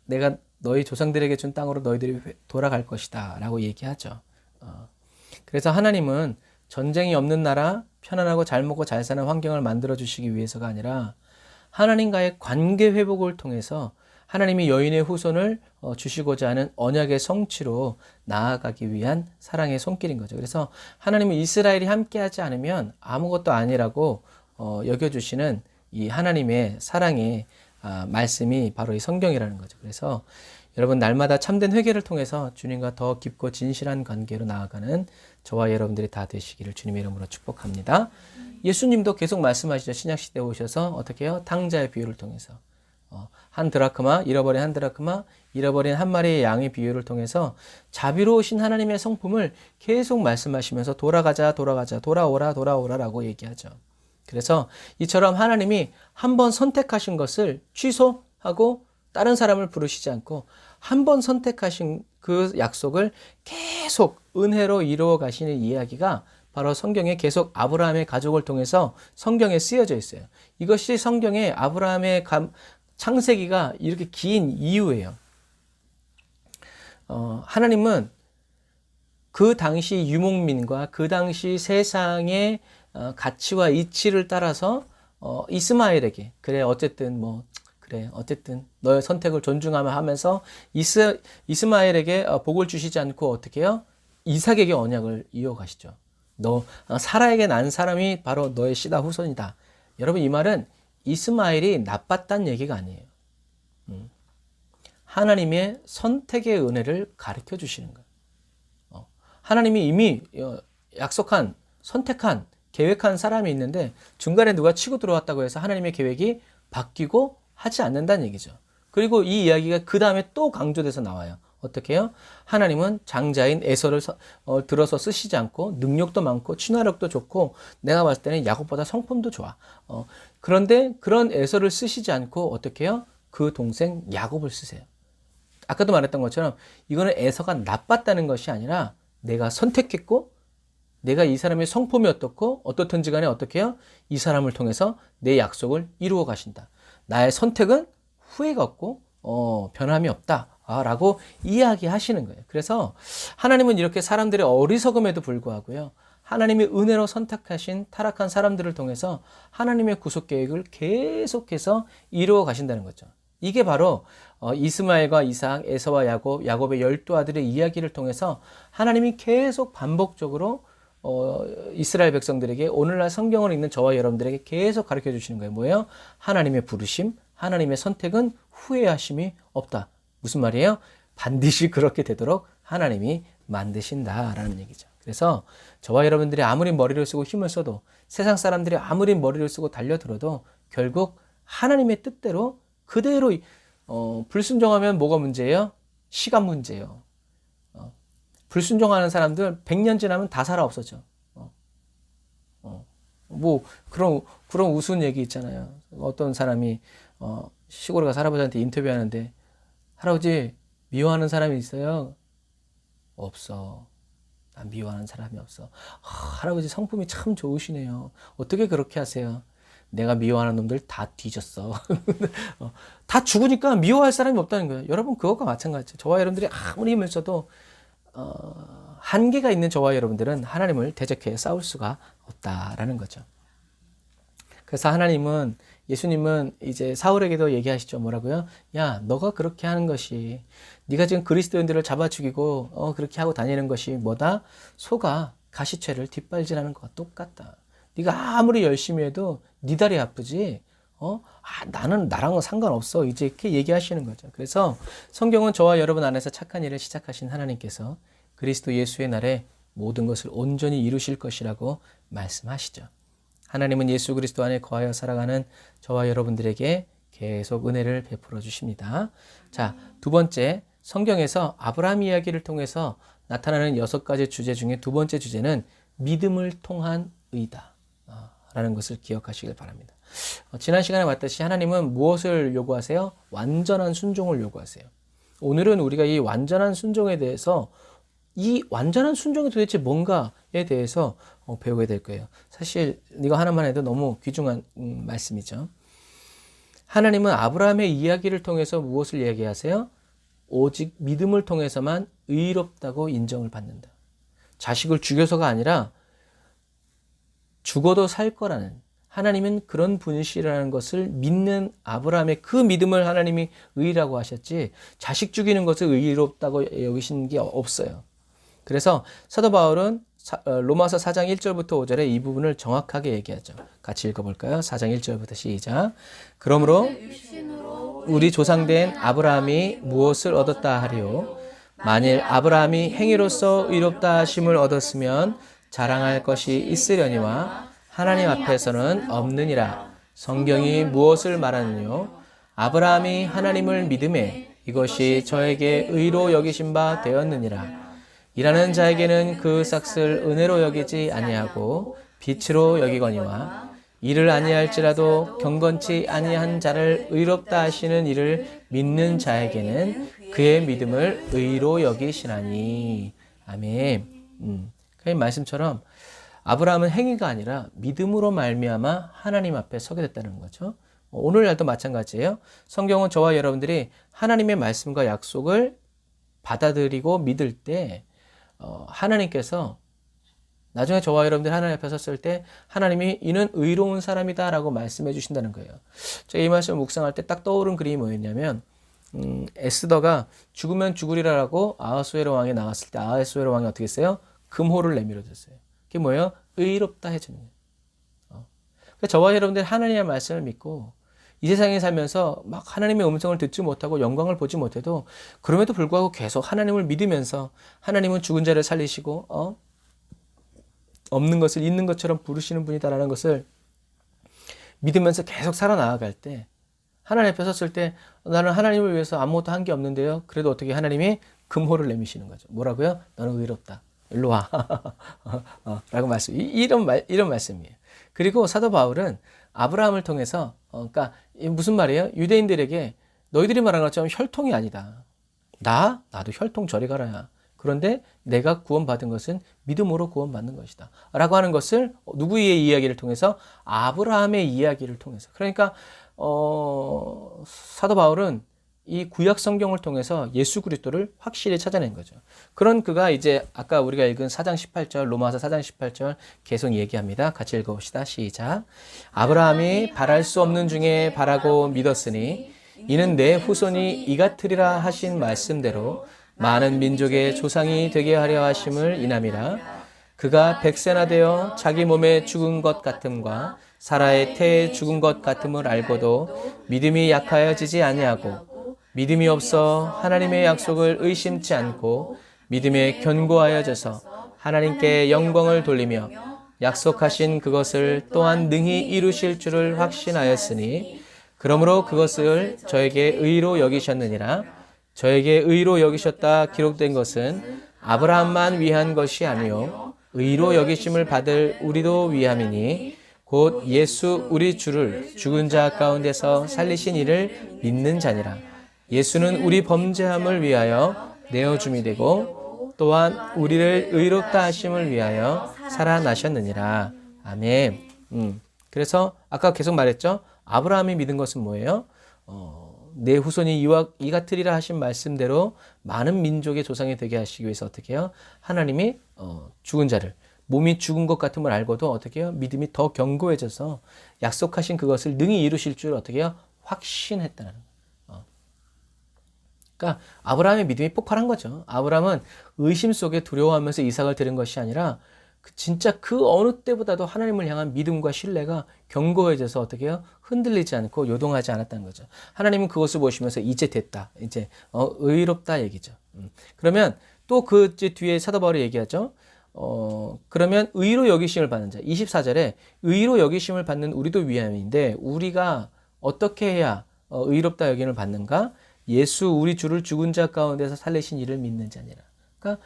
내가 너희 조상들에게 준 땅으로 너희들이 돌아갈 것이다 라고 얘기하죠. 그래서 하나님은 전쟁이 없는 나라, 편안하고 잘 먹고 잘 사는 환경을 만들어 주시기 위해서가 아니라 하나님과의 관계 회복을 통해서 하나님이 여인의 후손을 주시고자 하는 언약의 성취로 나아가기 위한 사랑의 손길인 거죠. 그래서 하나님은 이스라엘이 함께하지 않으면 아무것도 아니라고 여겨주시는 이 하나님의 사랑의 말씀이 바로 이 성경이라는 거죠. 그래서 여러분 날마다 참된 회개를 통해서 주님과 더 깊고 진실한 관계로 나아가는 저와 여러분들이 다 되시기를 주님의 이름으로 축복합니다. 예수님도 계속 말씀하시죠. 신약시대에 오셔서 어떻게 해요? 탕자의 비유를 통해서 한 드라크마, 잃어버린 한 드라크마, 잃어버린 한 마리의 양의 비유를 통해서 자비로우신 하나님의 성품을 계속 말씀하시면서 돌아오라라고 얘기하죠. 그래서 이처럼 하나님이 한번 선택하신 것을 취소하고 다른 사람을 부르시지 않고 한 번 선택하신 그 약속을 계속 은혜로 이루어 가시는 이야기가 바로 성경에 계속 아브라함의 가족을 통해서 성경에 쓰여져 있어요. 이것이 성경에 아브라함의 창세기가 이렇게 긴 이유예요. 하나님은 그 당시 유목민과 그 당시 세상의 가치와 이치를 따라서 이스마엘에게 어쨌든 너의 선택을 존중하며 하면서 이스마엘에게 복을 주시지 않고 어떻게 해요? 이삭에게 언약을 이어가시죠. 사라에게 난 사람이 바로 너의 씨다 후손이다. 여러분 이 말은 이스마엘이 나빴다는 얘기가 아니에요. 하나님의 선택의 은혜를 가르쳐 주시는 거예요. 하나님이 이미 약속한, 선택한, 계획한 사람이 있는데 중간에 누가 치고 들어왔다고 해서 하나님의 계획이 바뀌고 하지 않는다는 얘기죠. 그리고 이 이야기가 그 다음에 또 강조돼서 나와요. 어떻게 해요? 하나님은 장자인 에서를 들어서 쓰시지 않고 능력도 많고 친화력도 좋고 내가 봤을 때는 야곱보다 성품도 좋아. 그런데 그런 에서를 쓰시지 않고 어떻게 해요? 그 동생 야곱을 쓰세요. 아까도 말했던 것처럼 이거는 에서가 나빴다는 것이 아니라 내가 선택했고 내가 이 사람의 성품이 어떻든지 간에 어떻게 해요? 이 사람을 통해서 내 약속을 이루어 가신다. 나의 선택은 후회가 없고 변함이 없다 라고 이야기하시는 거예요. 그래서 하나님은 이렇게 사람들의 어리석음에도 불구하고요, 하나님의 은혜로 선택하신 타락한 사람들을 통해서 하나님의 구속 계획을 계속해서 이루어 가신다는 거죠. 이게 바로 이스마엘과 이삭, 에서와 야곱의 12아들의 이야기를 통해서 하나님이 계속 반복적으로 이스라엘 백성들에게, 오늘날 성경을 읽는 저와 여러분들에게 계속 가르쳐 주시는 거예요. 뭐예요? 하나님의 부르심, 하나님의 선택은 후회하심이 없다. 무슨 말이에요? 반드시 그렇게 되도록 하나님이 만드신다라는 얘기죠. 그래서 저와 여러분들이 아무리 머리를 쓰고 힘을 써도, 세상 사람들이 아무리 머리를 쓰고 달려들어도 결국 하나님의 뜻대로 그대로 불순종하면 뭐가 문제예요? 시간 문제예요. 불순종하는 사람들 100년 지나면 다 살아 없어져. 뭐 그런 우스운 얘기 있잖아요. 어떤 사람이 시골에 가서 할아버지한테 인터뷰하는데, 할아버지 미워하는 사람이 있어요? 없어. 난 미워하는 사람이 없어. 할아버지 성품이 참 좋으시네요. 어떻게 그렇게 하세요? 내가 미워하는 놈들 다 뒤졌어. 다 죽으니까 미워할 사람이 없다는 거예요. 여러분 그것과 마찬가지죠. 저와 여러분들이 아무리 힘을 써도 한계가 있는 저와 여러분들은 하나님을 대적해 싸울 수가 없다라는 거죠. 그래서 하나님은, 예수님은 이제 사울에게도 얘기하시죠. 뭐라고요? 야, 너가 그렇게 하는 것이, 네가 지금 그리스도인들을 잡아 죽이고 그렇게 하고 다니는 것이 뭐다? 소가 가시채를 뒷발질하는 것과 똑같다. 네가 아무리 열심히 해도 네 다리 아프지. 나는 나랑은 상관없어. 이제 이렇게 얘기하시는 거죠. 그래서 성경은 저와 여러분 안에서 착한 일을 시작하신 하나님께서 그리스도 예수의 날에 모든 것을 온전히 이루실 것이라고 말씀하시죠. 하나님은 예수 그리스도 안에 거하여 살아가는 저와 여러분들에게 계속 은혜를 베풀어 주십니다. 자, 두 번째, 성경에서 아브라함 이야기를 통해서 나타나는 6가지 주제 중에 두 번째 주제는 믿음을 통한 의다 라는 것을 기억하시길 바랍니다. 지난 시간에 봤듯이 하나님은 무엇을 요구하세요? 완전한 순종을 요구하세요. 오늘은 우리가 이 완전한 순종에 대해서, 이 완전한 순종이 도대체 뭔가에 대해서 배우게 될 거예요. 사실 이거 하나만 해도 너무 귀중한 말씀이죠. 하나님은 아브라함의 이야기를 통해서 무엇을 얘기하세요? 오직 믿음을 통해서만 의롭다고 인정을 받는다. 자식을 죽여서가 아니라 죽어도 살 거라는, 하나님은 그런 분이시라는 것을 믿는 아브라함의 그 믿음을 하나님이 의라고 하셨지, 자식 죽이는 것을 의롭다고 여기신 게 없어요. 그래서 사도 바울은 로마서 4장 1절부터 5절에 이 부분을 정확하게 얘기하죠. 같이 읽어볼까요? 4장 1절부터 시작. 그러므로 우리 조상된 아브라함이 무엇을 얻었다 하리요? 만일 아브라함이 행위로서 의롭다 하심을 얻었으면 자랑할 것이 있으려니와 하나님 앞에서는 없느니라. 성경이 무엇을 말하느뇨? 아브라함이 하나님을 믿음에 이것이 저에게 의로 여기신 바 되었느니라. 일하는 자에게는 그 삭을 은혜로 여기지 아니하고 빛으로 여기거니와 일을 아니할지라도 경건치 아니한 자를 의롭다 하시는 이를 믿는 자에게는 그의 믿음을 의로 여기시나니. 아멘. 그 말씀처럼 아브라함은 행위가 아니라 믿음으로 말미암아 하나님 앞에 서게 됐다는 거죠. 오늘날도 마찬가지예요. 성경은 저와 여러분들이 하나님의 말씀과 약속을 받아들이고 믿을 때 하나님께서 나중에 저와 여러분들 하나님 앞에 섰을 때 하나님이 이는 의로운 사람이다 라고 말씀해 주신다는 거예요. 제가 이 말씀을 묵상할 때 딱 떠오른 그림이 뭐였냐면 에스더가 죽으면 죽으리라라고 아하수에로 왕이 나갔을 때 아하수에로 왕이 어떻게 했어요? 금호를 내밀어줬어요. 그게 뭐예요? 의롭다 해주는 거예요. 그러니까 저와 여러분들 하나님의 말씀을 믿고 이 세상에 살면서 막 하나님의 음성을 듣지 못하고 영광을 보지 못해도 그럼에도 불구하고 계속 하나님을 믿으면서 하나님은 죽은 자를 살리시고 없는 것을 있는 것처럼 부르시는 분이다라는 것을 믿으면서 계속 살아나아갈 때 하나님 앞에 섰을 때 나는 하나님을 위해서 아무것도 한 게 없는데요. 그래도 어떻게 하나님이 금호를 내미시는 거죠. 뭐라고요? 너는 의롭다. 일로 와. 라고 말씀. 이런 말씀이에요. 그리고 사도 바울은 아브라함을 통해서 그러니까 무슨 말이에요? 유대인들에게 너희들이 말하는 것처럼 혈통이 아니다. 나도 혈통 저리 가라야. 그런데 내가 구원받은 것은 믿음으로 구원받는 것이다. 라고 하는 것을 누구의 이야기를 통해서? 아브라함의 이야기를 통해서. 그러니까 사도 바울은 이 구약 성경을 통해서 예수 그리스도를 확실히 찾아낸 거죠. 그런 그가 이제 아까 우리가 읽은 4장 18절, 로마서 4장 18절 계속 얘기합니다. 같이 읽어봅시다. 시작. 아브라함이 바랄 수 없는 중에 바라고 믿었으니 이는 내 후손이 이 같으리라 하신 말씀대로 많은 민족의 조상이 되게 하려 하심을 인함이라. 그가 백세나 되어 자기 몸에 죽은 것 같음과 사라의 태에 죽은 것 같음을 알고도 믿음이 약하여지지 아니하고 믿음이 없어 하나님의 약속을 의심치 않고 믿음에 견고하여져서 하나님께 영광을 돌리며 약속하신 그것을 또한 능히 이루실 줄을 확신하였으니 그러므로 그것을 저에게 의로 여기셨느니라. 저에게 의로 여기셨다 기록된 것은 아브라함만 위한 것이 아니요 의로 여기심을 받을 우리도 위함이니 곧 예수 우리 주를 죽은 자 가운데서 살리신 이를 믿는 자니라. 예수는 우리 범죄함을 위하여 내어줌이 되고 또한 우리를 의롭다 하심을 위하여 살아나셨느니라. 아멘. 그래서 아까 계속 말했죠. 아브라함이 믿은 것은 뭐예요? 내 후손이 이와 이 같으리라 하신 말씀대로 많은 민족의 조상이 되게 하시기 위해서 어떻게 해요? 하나님이 죽은 자를, 몸이 죽은 것 같은 걸 알고도 어떻게 해요? 믿음이 더 견고해져서 약속하신 그것을 능히 이루실 줄 어떻게 해요? 확신했다는 거예요. 그러니까 아브라함의 믿음이 폭발한 거죠. 아브라함은 의심 속에 두려워하면서 이삭을 드린 것이 아니라 진짜 그 어느 때보다도 하나님을 향한 믿음과 신뢰가 견고해져서 어떻게 해요? 흔들리지 않고 요동하지 않았다는 거죠. 하나님은 그것을 보시면서 이제 됐다. 이제 의롭다 얘기죠. 그러면 또 그 뒤에 사도 바울이 얘기하죠. 그러면 의로 여기심을 받는 자. 24절에 의로 여기심을 받는 우리도 위함인데 우리가 어떻게 해야 의롭다 여김을 받는가? 예수 우리 주를 죽은 자 가운데서 살리신 이를 믿는 자니라. 그러니까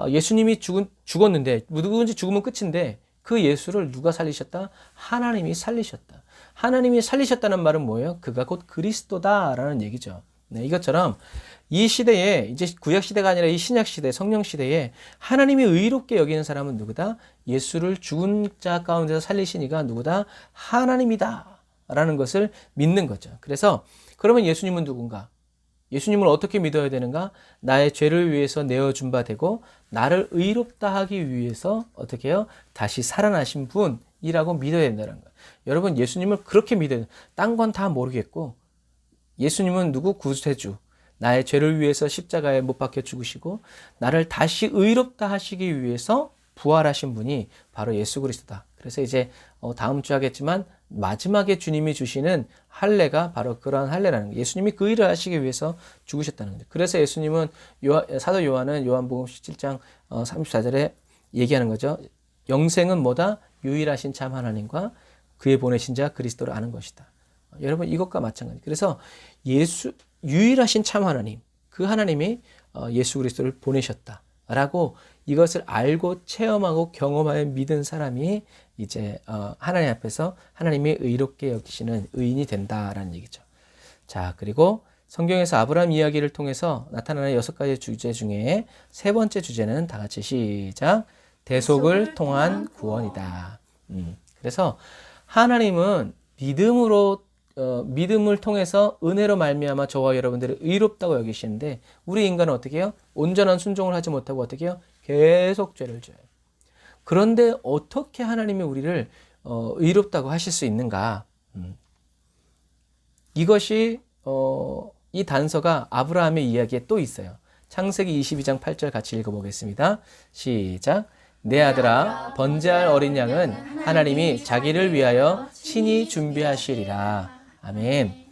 예수님이 죽었는데 누구든지 죽으면 끝인데 그 예수를 누가 살리셨다? 하나님이 살리셨다. 하나님이 살리셨다는 말은 뭐예요? 그가 곧 그리스도다라는 얘기죠. 네, 이것처럼 이 시대에 이제 구약 시대가 아니라 이 신약 시대, 성령 시대에 하나님이 의롭게 여기는 사람은 누구다? 예수를 죽은 자 가운데서 살리신 이가 누구다? 하나님이다라는 것을 믿는 거죠. 그래서 그러면 예수님은 누군가? 예수님을 어떻게 믿어야 되는가? 나의 죄를 위해서 내어준 바 되고 나를 의롭다 하기 위해서 어떻게 해요? 다시 살아나신 분이라고 믿어야 된다는 거예요. 여러분 예수님을 그렇게 믿어야 돼요. 딴 건 다 모르겠고 예수님은 누구? 구세주. 나의 죄를 위해서 십자가에 못 박혀 죽으시고 나를 다시 의롭다 하시기 위해서 부활하신 분이 바로 예수 그리스도다. 그래서 이제 다음 주 하겠지만 마지막에 주님이 주시는 할례가 바로 그러한 할례라는 거예요. 예수님이 그 일을 하시기 위해서 죽으셨다는 거예요. 그래서 예수님은 사도 요한은 요한복음 17장 34절에 얘기하는 거죠. 영생은 뭐다? 유일하신 참 하나님과 그의 보내신 자 그리스도를 아는 것이다. 여러분 이것과 마찬가지. 그래서 유일하신 참 하나님, 그 하나님이 예수 그리스도를 보내셨다라고 이것을 알고 체험하고 경험하여 믿은 사람이 이제 하나님 앞에서 하나님이 의롭게 여기시는 의인이 된다라는 얘기죠. 자, 그리고 성경에서 아브라함 이야기를 통해서 나타나는 6가지 주제 중에 세 번째 주제는 다 같이 시작. 대속을 통한 구원이다. 그래서 하나님은 믿음을 통해서 은혜로 말미암아 저와 여러분들을 의롭다고 여기시는데 우리 인간은 어떻게 해요? 온전한 순종을 하지 못하고 어떻게 해요? 계속 죄를 져요. 그런데 어떻게 하나님이 우리를 의롭다고 하실 수 있는가? 이것이 이 단서가 아브라함의 이야기에 또 있어요. 창세기 22장 8절 같이 읽어보겠습니다. 시작. 내 아들아 번제할 어린 양은 하나님이 자기를 위하여 친히 준비하시리라. 아멘.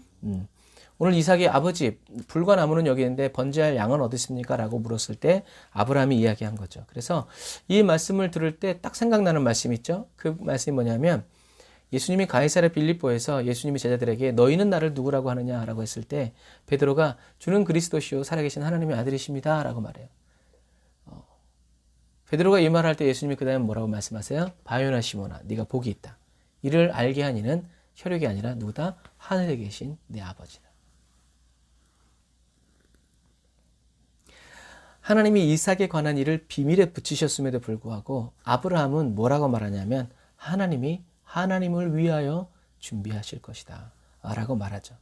오늘 이삭이 아버지 불과 나무는 여기 있는데 번제할 양은 어디 있습니까? 라고 물었을 때 아브라함이 이야기한 거죠. 그래서 이 말씀을 들을 때 딱 생각나는 말씀이 있죠. 그 말씀이 뭐냐면 예수님이 가이사랴 빌립보에서 예수님이 제자들에게 너희는 나를 누구라고 하느냐 라고 했을 때 베드로가 주는 그리스도시요 살아계신 하나님의 아들이십니다 라고 말해요. 베드로가 이 말할 때 예수님이 그 다음에 뭐라고 말씀하세요? 바요나 시몬아 네가 복이 있다. 이를 알게 한 이는 혈육이 아니라 누구다? 하늘에 계신 내 아버지다. 하나님이 이삭에 관한 일을 비밀에 붙이셨음에도 불구하고 아브라함은 뭐라고 말하냐면 하나님이 하나님을 위하여 준비하실 것이다 라고 말하죠.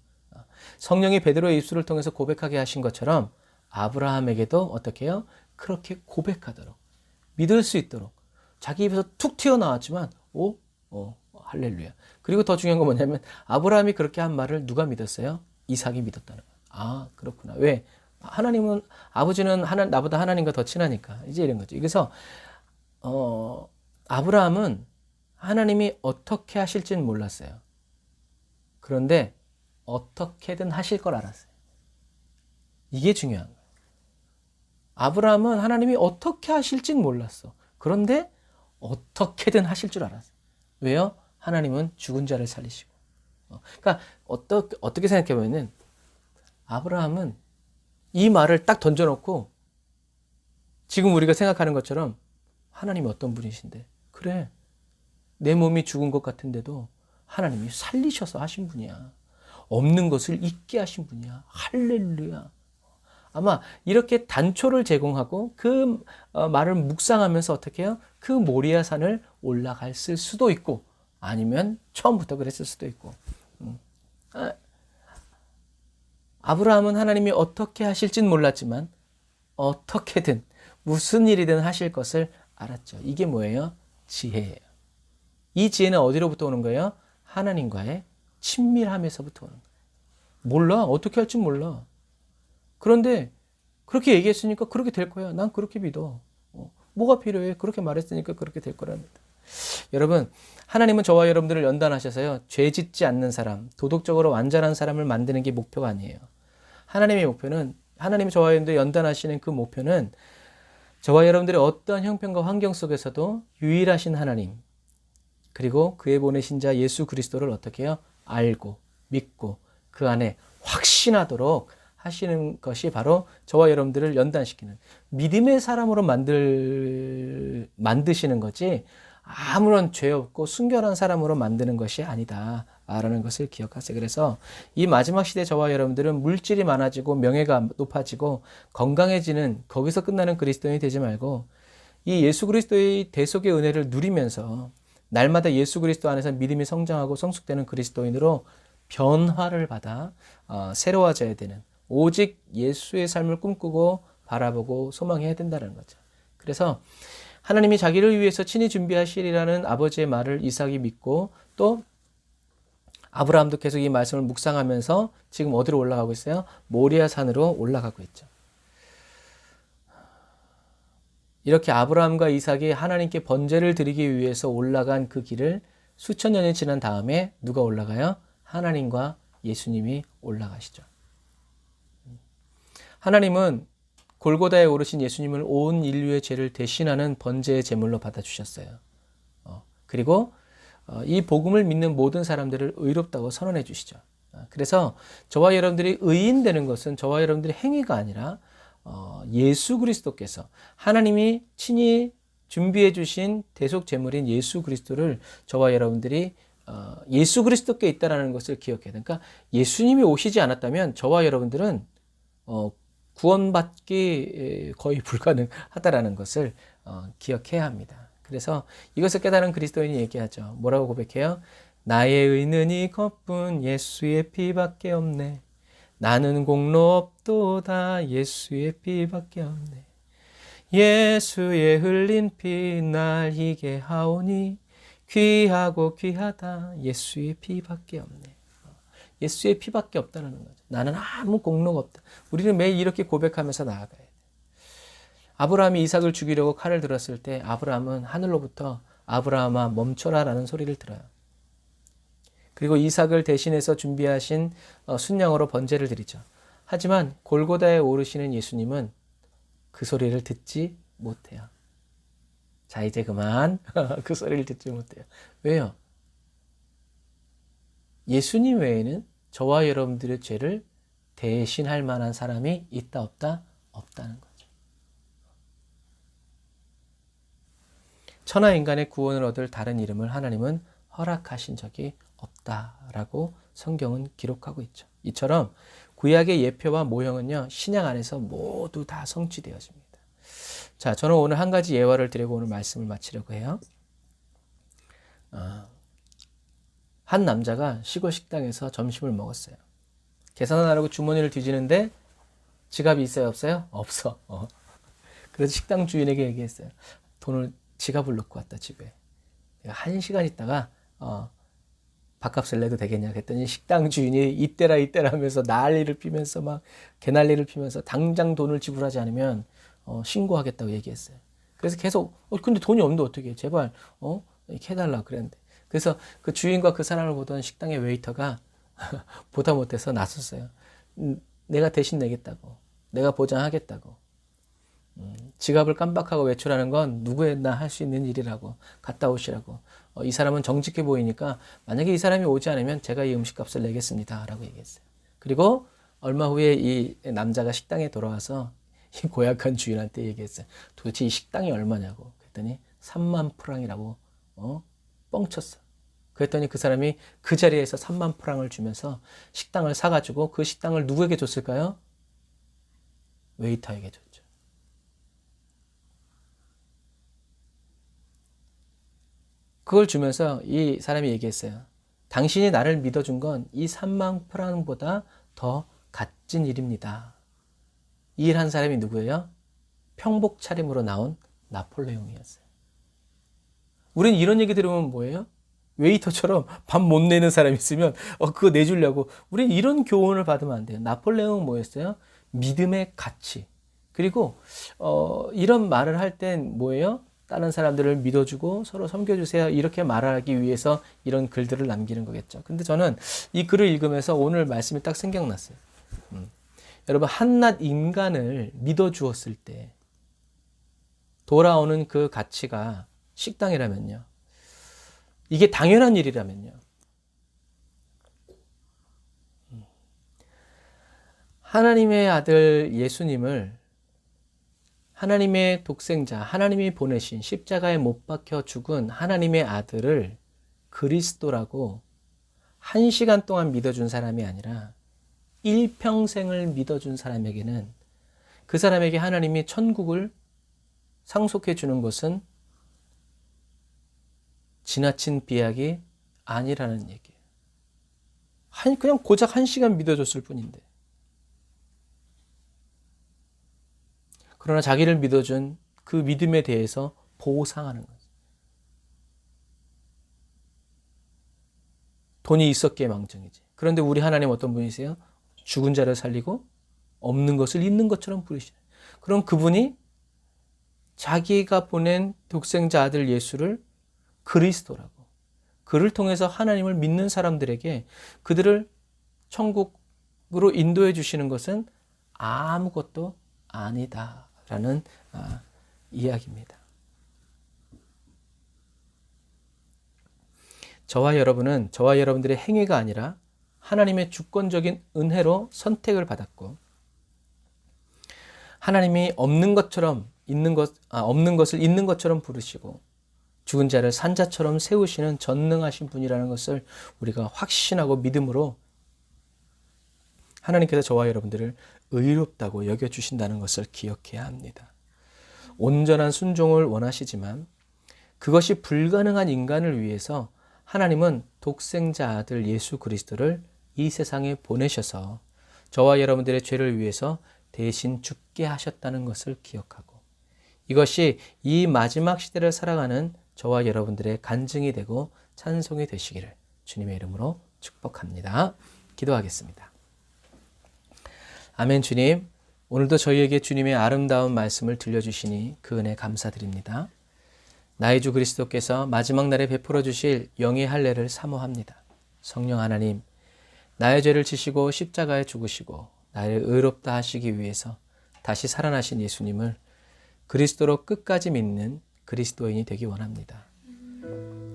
성령이 베드로의 입술을 통해서 고백하게 하신 것처럼 아브라함에게도 어떻게 해요? 그렇게 고백하도록 믿을 수 있도록 자기 입에서 툭 튀어나왔지만 할렐루야. 그리고 더 중요한 건 뭐냐면 아브라함이 그렇게 한 말을 누가 믿었어요? 이삭이 믿었다는 거예요. 아 그렇구나. 왜? 하나님은 아버지는 나보다 하나님과 더 친하니까 이제 이런 거죠. 그래서 아브라함은 하나님이 어떻게 하실지는 몰랐어요. 그런데 어떻게든 하실 걸 알았어요. 이게 중요한 거예요. 아브라함은 하나님이 어떻게 하실지는 몰랐어. 그런데 어떻게든 하실 줄 알았어요. 왜요? 하나님은 죽은 자를 살리시고. 그러니까 어떻게 생각해 보면은 아브라함은 이 말을 딱 던져놓고 지금 우리가 생각하는 것처럼 하나님이 어떤 분이신데 그래 내 몸이 죽은 것 같은데도 하나님이 살리셔서 하신 분이야. 없는 것을 있게 하신 분이야. 할렐루야. 아마 이렇게 단초를 제공하고 그 말을 묵상하면서 어떻게 해요? 그 모리아산을 올라갔을 수도 있고 아니면 처음부터 그랬을 수도 있고. 아브라함은 하나님이 어떻게 하실진 몰랐지만 어떻게든 무슨 일이든 하실 것을 알았죠. 이게 뭐예요? 지혜예요. 이 지혜는 어디로부터 오는 거예요? 하나님과의 친밀함에서부터 오는 거예요. 몰라. 어떻게 할지 몰라. 그런데 그렇게 얘기했으니까 그렇게 될 거야. 난 그렇게 믿어. 뭐가 필요해? 그렇게 말했으니까 그렇게 될 거랍니다. 여러분, 하나님은 저와 여러분들을 연단하셔서요. 죄 짓지 않는 사람, 도덕적으로 완전한 사람을 만드는 게 목표가 아니에요. 하나님의 목표는, 하나님이 저와 여러분들 연단하시는 그 목표는 저와 여러분들의 어떠한 형편과 환경 속에서도 유일하신 하나님, 그리고 그의 보내신 자 예수 그리스도를 어떻게 해요? 알고 믿고 그 안에 확신하도록 하시는 것이 바로 저와 여러분들을 연단시키는 믿음의 사람으로 만드시는 거지 아무런 죄 없고 순결한 사람으로 만드는 것이 아니다 라는 것을 기억하세요. 그래서 이 마지막 시대 저와 여러분들은 물질이 많아지고 명예가 높아지고 건강해지는 거기서 끝나는 그리스도인이 되지 말고 이 예수 그리스도의 대속의 은혜를 누리면서 날마다 예수 그리스도 안에서 믿음이 성장하고 성숙되는 그리스도인으로 변화를 받아 새로워져야 되는 오직 예수의 삶을 꿈꾸고 바라보고 소망해야 된다는 거죠. 그래서 하나님이 자기를 위해서 친히 준비하시리라는 아버지의 말을 이삭이 믿고 또 아브라함도 계속 이 말씀을 묵상하면서 지금 어디로 올라가고 있어요? 모리아 산으로 올라가고 있죠. 이렇게 아브라함과 이삭이 하나님께 번제를 드리기 위해서 올라간 그 길을 수천 년이 지난 다음에 누가 올라가요? 하나님과 예수님이 올라가시죠. 하나님은 골고다에 오르신 예수님을 온 인류의 죄를 대신하는 번제의 제물로 받아주셨어요. 그리고 이 복음을 믿는 모든 사람들을 의롭다고 선언해 주시죠. 그래서 저와 여러분들이 의인 되는 것은 저와 여러분들의 행위가 아니라 예수 그리스도께서 하나님이 친히 준비해 주신 대속 제물인 예수 그리스도를 저와 여러분들이 예수 그리스도께 있다라는 것을 기억해야 돼요. 그러니까 예수님이 오시지 않았다면 저와 여러분들은 구원받기 거의 불가능하다라는 것을 기억해야 합니다. 그래서 이것을 깨달은 그리스도인이 얘기하죠. 뭐라고 고백해요? 나의 의는 이것뿐 예수의 피밖에 없네. 나는 공로 없도다 예수의 피밖에 없네. 예수의 흘린 피 날 희게 하오니 귀하고 귀하다 예수의 피밖에 없네. 예수의 피밖에 없다는 거죠. 나는 아무 공로가 없다. 우리는 매일 이렇게 고백하면서 나아가야 돼. 아브라함이 이삭을 죽이려고 칼을 들었을 때 아브라함은 하늘로부터 아브라함아 멈춰라 라는 소리를 들어요. 그리고 이삭을 대신해서 준비하신 순양으로 번제를 드리죠. 하지만 골고다에 오르시는 예수님은 그 소리를 듣지 못해요. 자, 이제 그만 그 소리를 듣지 못해요. 왜요? 예수님 외에는 저와 여러분들의 죄를 대신할 만한 사람이 있다 없다? 없다는 거죠. 천하 인간의 구원을 얻을 다른 이름을 하나님은 허락하신 적이 없다라고 성경은 기록하고 있죠. 이처럼 구약의 예표와 모형은요, 신약 안에서 모두 다 성취되어집니다. 자, 저는 오늘 한 가지 예화를 드리고 오늘 말씀을 마치려고 해요. 한 남자가 시골 식당에서 점심을 먹었어요. 계산을 하려고 주머니를 뒤지는데 지갑이 있어요, 없어요? 없어. 그래서 식당 주인에게 얘기했어요. 지갑을 놓고 왔다, 집에. 내가 1시간 있다가 밥값을 내도 되겠냐 그랬더니 식당 주인이 이때라 하면서 난리를 피면서 막 개난리를 피면서 당장 돈을 지불하지 않으면 신고하겠다고 얘기했어요. 그래서 계속 근데 돈이 없는데 어떻게 해? 제발 이렇게 해달라 그랬는데 그래서 그 주인과 그 사람을 보던 식당의 웨이터가 보다 못해서 나섰어요. 내가 대신 내겠다고, 내가 보장하겠다고. 지갑을 깜빡하고 외출하는 건 누구나 할 수 있는 일이라고, 갔다 오시라고. 이 사람은 정직해 보이니까 만약에 이 사람이 오지 않으면 제가 이 음식값을 내겠습니다 라고 얘기했어요. 그리고 얼마 후에 이 남자가 식당에 돌아와서 이 고약한 주인한테 얘기했어요. 도대체 이 식당이 얼마냐고. 그랬더니 3만 프랑이라고 뻥쳤어. 그랬더니 그 사람이 그 자리에서 3만 프랑을 주면서 식당을 사가지고 그 식당을 누구에게 줬을까요? 웨이터에게 줬죠. 그걸 주면서 이 사람이 얘기했어요. 당신이 나를 믿어준 건 이 3만 프랑보다 더 값진 일입니다. 이 일 한 사람이 누구예요? 평복 차림으로 나온 나폴레옹이었어요. 우린 이런 얘기 들으면 뭐예요? 웨이터처럼 밥 못 내는 사람 있으면 그거 내주려고. 우린 이런 교훈을 받으면 안 돼요. 나폴레옹은 뭐였어요? 믿음의 가치. 그리고 이런 말을 할 땐 뭐예요? 다른 사람들을 믿어주고 서로 섬겨주세요. 이렇게 말하기 위해서 이런 글들을 남기는 거겠죠. 근데 저는 이 글을 읽으면서 오늘 말씀이 딱 생각났어요. 여러분, 한낱 인간을 믿어주었을 때 돌아오는 그 가치가 식당이라면요. 이게 당연한 일이라면요. 하나님의 아들 예수님을, 하나님의 독생자, 하나님이 보내신 십자가에 못 박혀 죽은 하나님의 아들을 그리스도라고 1시간 동안 믿어준 사람이 아니라 일평생을 믿어준 사람에게는, 그 사람에게 하나님이 천국을 상속해 주는 것은 지나친 비약이 아니라는 얘기예요. 그냥 고작 1시간 믿어줬을 뿐인데. 그러나 자기를 믿어준 그 믿음에 대해서 보상하는 거죠. 돈이 있었기에 망정이지. 그런데 우리 하나님 어떤 분이세요? 죽은 자를 살리고 없는 것을 있는 것처럼 부르시는. 그럼 그분이 자기가 보낸 독생자 아들 예수를 그리스도라고, 그를 통해서 하나님을 믿는 사람들에게 그들을 천국으로 인도해 주시는 것은 아무것도 아니다라는 이야기입니다. 저와 여러분은 저와 여러분들의 행위가 아니라 하나님의 주권적인 은혜로 선택을 받았고, 하나님이 없는 것처럼 없는 것을 있는 것처럼 부르시고 죽은 자를 산자처럼 세우시는 전능하신 분이라는 것을 우리가 확신하고 믿음으로 하나님께서 저와 여러분들을 의롭다고 여겨주신다는 것을 기억해야 합니다. 온전한 순종을 원하시지만 그것이 불가능한 인간을 위해서 하나님은 독생자 아들 예수 그리스도를 이 세상에 보내셔서 저와 여러분들의 죄를 위해서 대신 죽게 하셨다는 것을 기억하고, 이것이 이 마지막 시대를 살아가는 저와 여러분들의 간증이 되고 찬송이 되시기를 주님의 이름으로 축복합니다. 기도하겠습니다. 아멘. 주님, 오늘도 저희에게 주님의 아름다운 말씀을 들려주시니 그 은혜 감사드립니다. 나의 주 그리스도께서 마지막 날에 베풀어 주실 영의 할례를 사모합니다. 성령 하나님, 나의 죄를 지시고 십자가에 죽으시고 나를 의롭다 하시기 위해서 다시 살아나신 예수님을 그리스도로 끝까지 믿는 그리스도인이 되기 원합니다.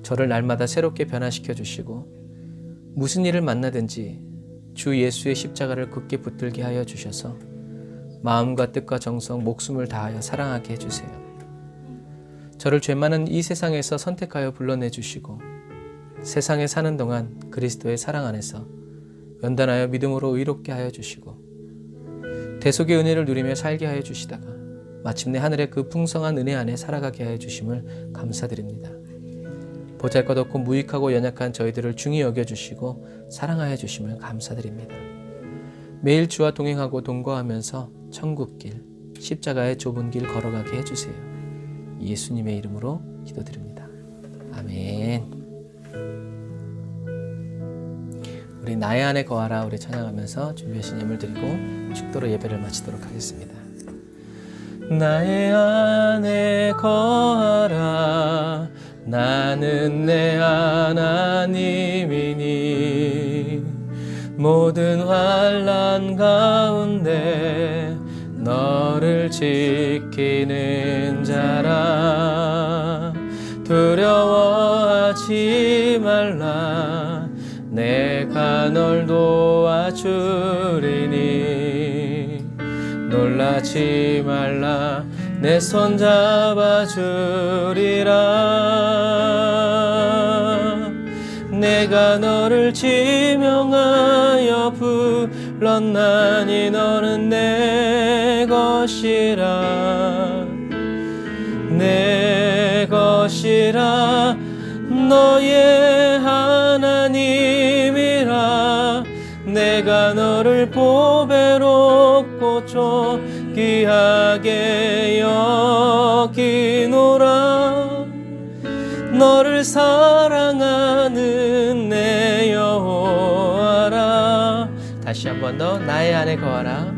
저를 날마다 새롭게 변화시켜 주시고 무슨 일을 만나든지 주 예수의 십자가를 굳게 붙들게 하여 주셔서 마음과 뜻과 정성, 목숨을 다하여 사랑하게 해주세요. 저를 죄 많은 이 세상에서 선택하여 불러내 주시고 세상에 사는 동안 그리스도의 사랑 안에서 연단하여 믿음으로 의롭게 하여 주시고 대속의 은혜를 누리며 살게 하여 주시다가 마침내 하늘의 그 풍성한 은혜 안에 살아가게 하여 주심을 감사드립니다. 보잘것없고 무익하고 연약한 저희들을 중히 여겨주시고 사랑하여 주심을 감사드립니다. 매일 주와 동행하고 동거하면서 천국길, 십자가의 좁은 길 걸어가게 해주세요. 예수님의 이름으로 기도드립니다. 아멘. 우리 나의 안에 거하라 우리 찬양하면서 준비하신 예물 드리고 축도로 예배를 마치도록 하겠습니다. 나의 안에 거하라 나는 내 하나님이니 모든 환난 가운데 너를 지키는 자라 두려워하지 말라 내가 널 도와주리니 놀라지 말라 내 손 잡아주리라 내가 너를 지명하여 불렀나니 너는 내 것이라 내 것이라 너의 하나님이라 내가 너를 보배롭고 존귀하게 여기노라 너를 사랑하는 내 여호와라 다시 한 번 더 나의 안에 거하라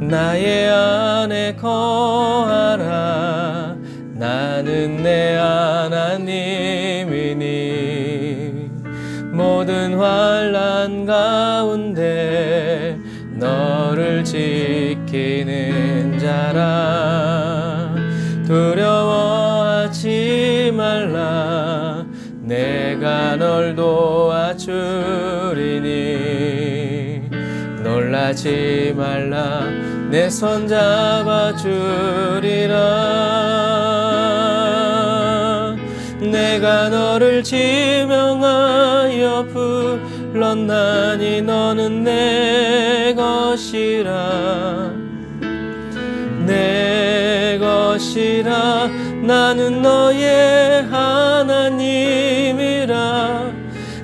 나의 안에 거하라 나는 내 하나님이니 모든 환난 가운데 너를 지키는 자라 두려워하지 말라 내가 널 도와주리니 놀라지 말라 내 손 잡아주리라 내가 너를 지명하여 불렀나니 너는 내 것이라 내 것이라 나는 너의 하나님이라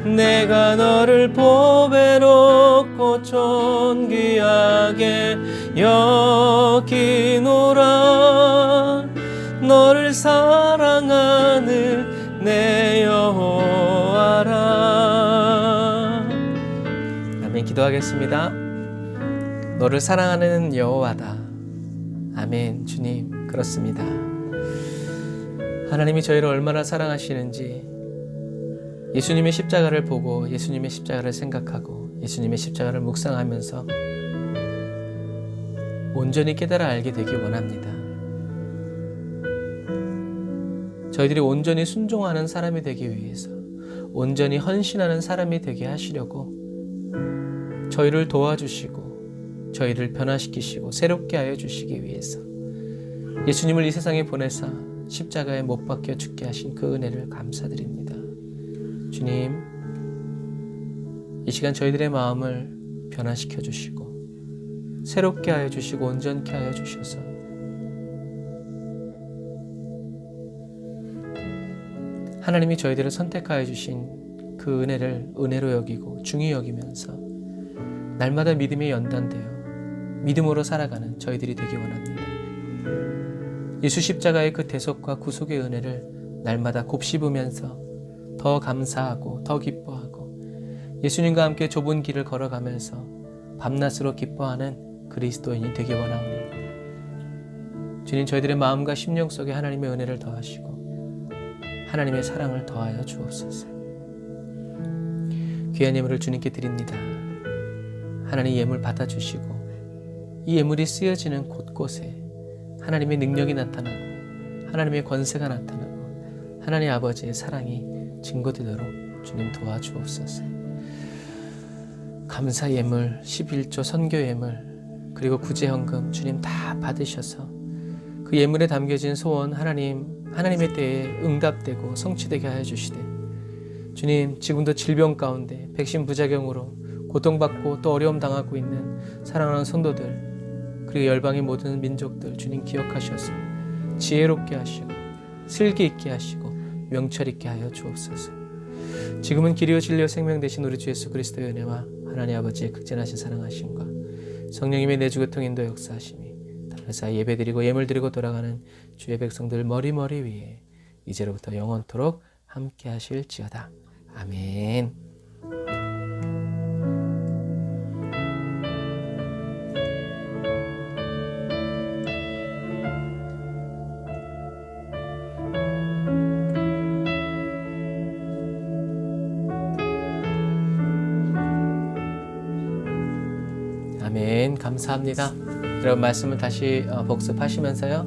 내가 너를 보배롭고 존귀하게 여기노라 너를 사랑하는 내 여호와라 아멘. 기도하겠습니다. 너를 사랑하는 여호와다. 아멘. 주님, 그렇습니다. 하나님이 저희를 얼마나 사랑하시는지 예수님의 십자가를 보고 예수님의 십자가를 생각하고 예수님의 십자가를 묵상하면서 온전히 깨달아 알게 되길 원합니다. 저희들이 온전히 순종하는 사람이 되기 위해서 온전히 헌신하는 사람이 되게 하시려고 저희를 도와주시고 저희를 변화시키시고 새롭게 하여 주시기 위해서 예수님을 이 세상에 보내사 십자가에 못 박혀 죽게 하신 그 은혜를 감사드립니다. 주님, 이 시간 저희들의 마음을 변화시켜 주시고 새롭게 하여 주시고 온전케 하여 주셔서 하나님이 저희들을 선택하여 주신 그 은혜를 은혜로 여기고 중히 여기면서 날마다 믿음에 연단되어 믿음으로 살아가는 저희들이 되기 원합니다. 예수 십자가의 그 대속과 구속의 은혜를 날마다 곱씹으면서 더 감사하고 더 기뻐하고 예수님과 함께 좁은 길을 걸어가면서 밤낮으로 기뻐하는 그리스도인이 되기 원하오니 주님, 저희들의 마음과 심령 속에 하나님의 은혜를 더하시고 하나님의 사랑을 더하여 주옵소서. 귀한 예물을 주님께 드립니다. 하나님 예물 받아주시고 이 예물이 쓰여지는 곳곳에 하나님의 능력이 나타나고 하나님의 권세가 나타나고 하나님 아버지의 사랑이 증거되도록 주님 도와주옵소서. 감사 예물, 11조 선교 예물, 그리고 구제헌금 주님 다 받으셔서 그 예물에 담겨진 소원 하나님의 때에 응답되고 성취되게 하여 주시되 주님, 지금도 질병 가운데 백신부작용으로 고통받고 또 어려움 당하고 있는 사랑하는 성도들 그리고 열방의 모든 민족들 주님 기억하셔서 지혜롭게 하시고 슬기 있게 하시고 명철 있게 하여 주옵소서. 지금은 길이요 진리요 생명 되신 우리 주 예수 그리스도의 은혜와 하나님 아버지의 극진하신 사랑하심과 성령님의 내주 교통 인도 역사하심이 다른 예배드리고 예물드리고 돌아가는 주의 백성들 머리머리 위에 이제로부터 영원토록 함께 하실지어다. 아멘. 아멘. 감사합니다. 여러분 말씀을 다시 복습하시면서요.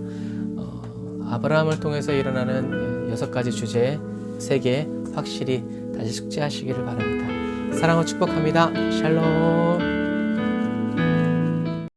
아브라함을 통해서 일어나는 6가지 주제 3개 확실히 다시 숙지하시기를 바랍니다. 사랑하고 축복합니다. 샬롬.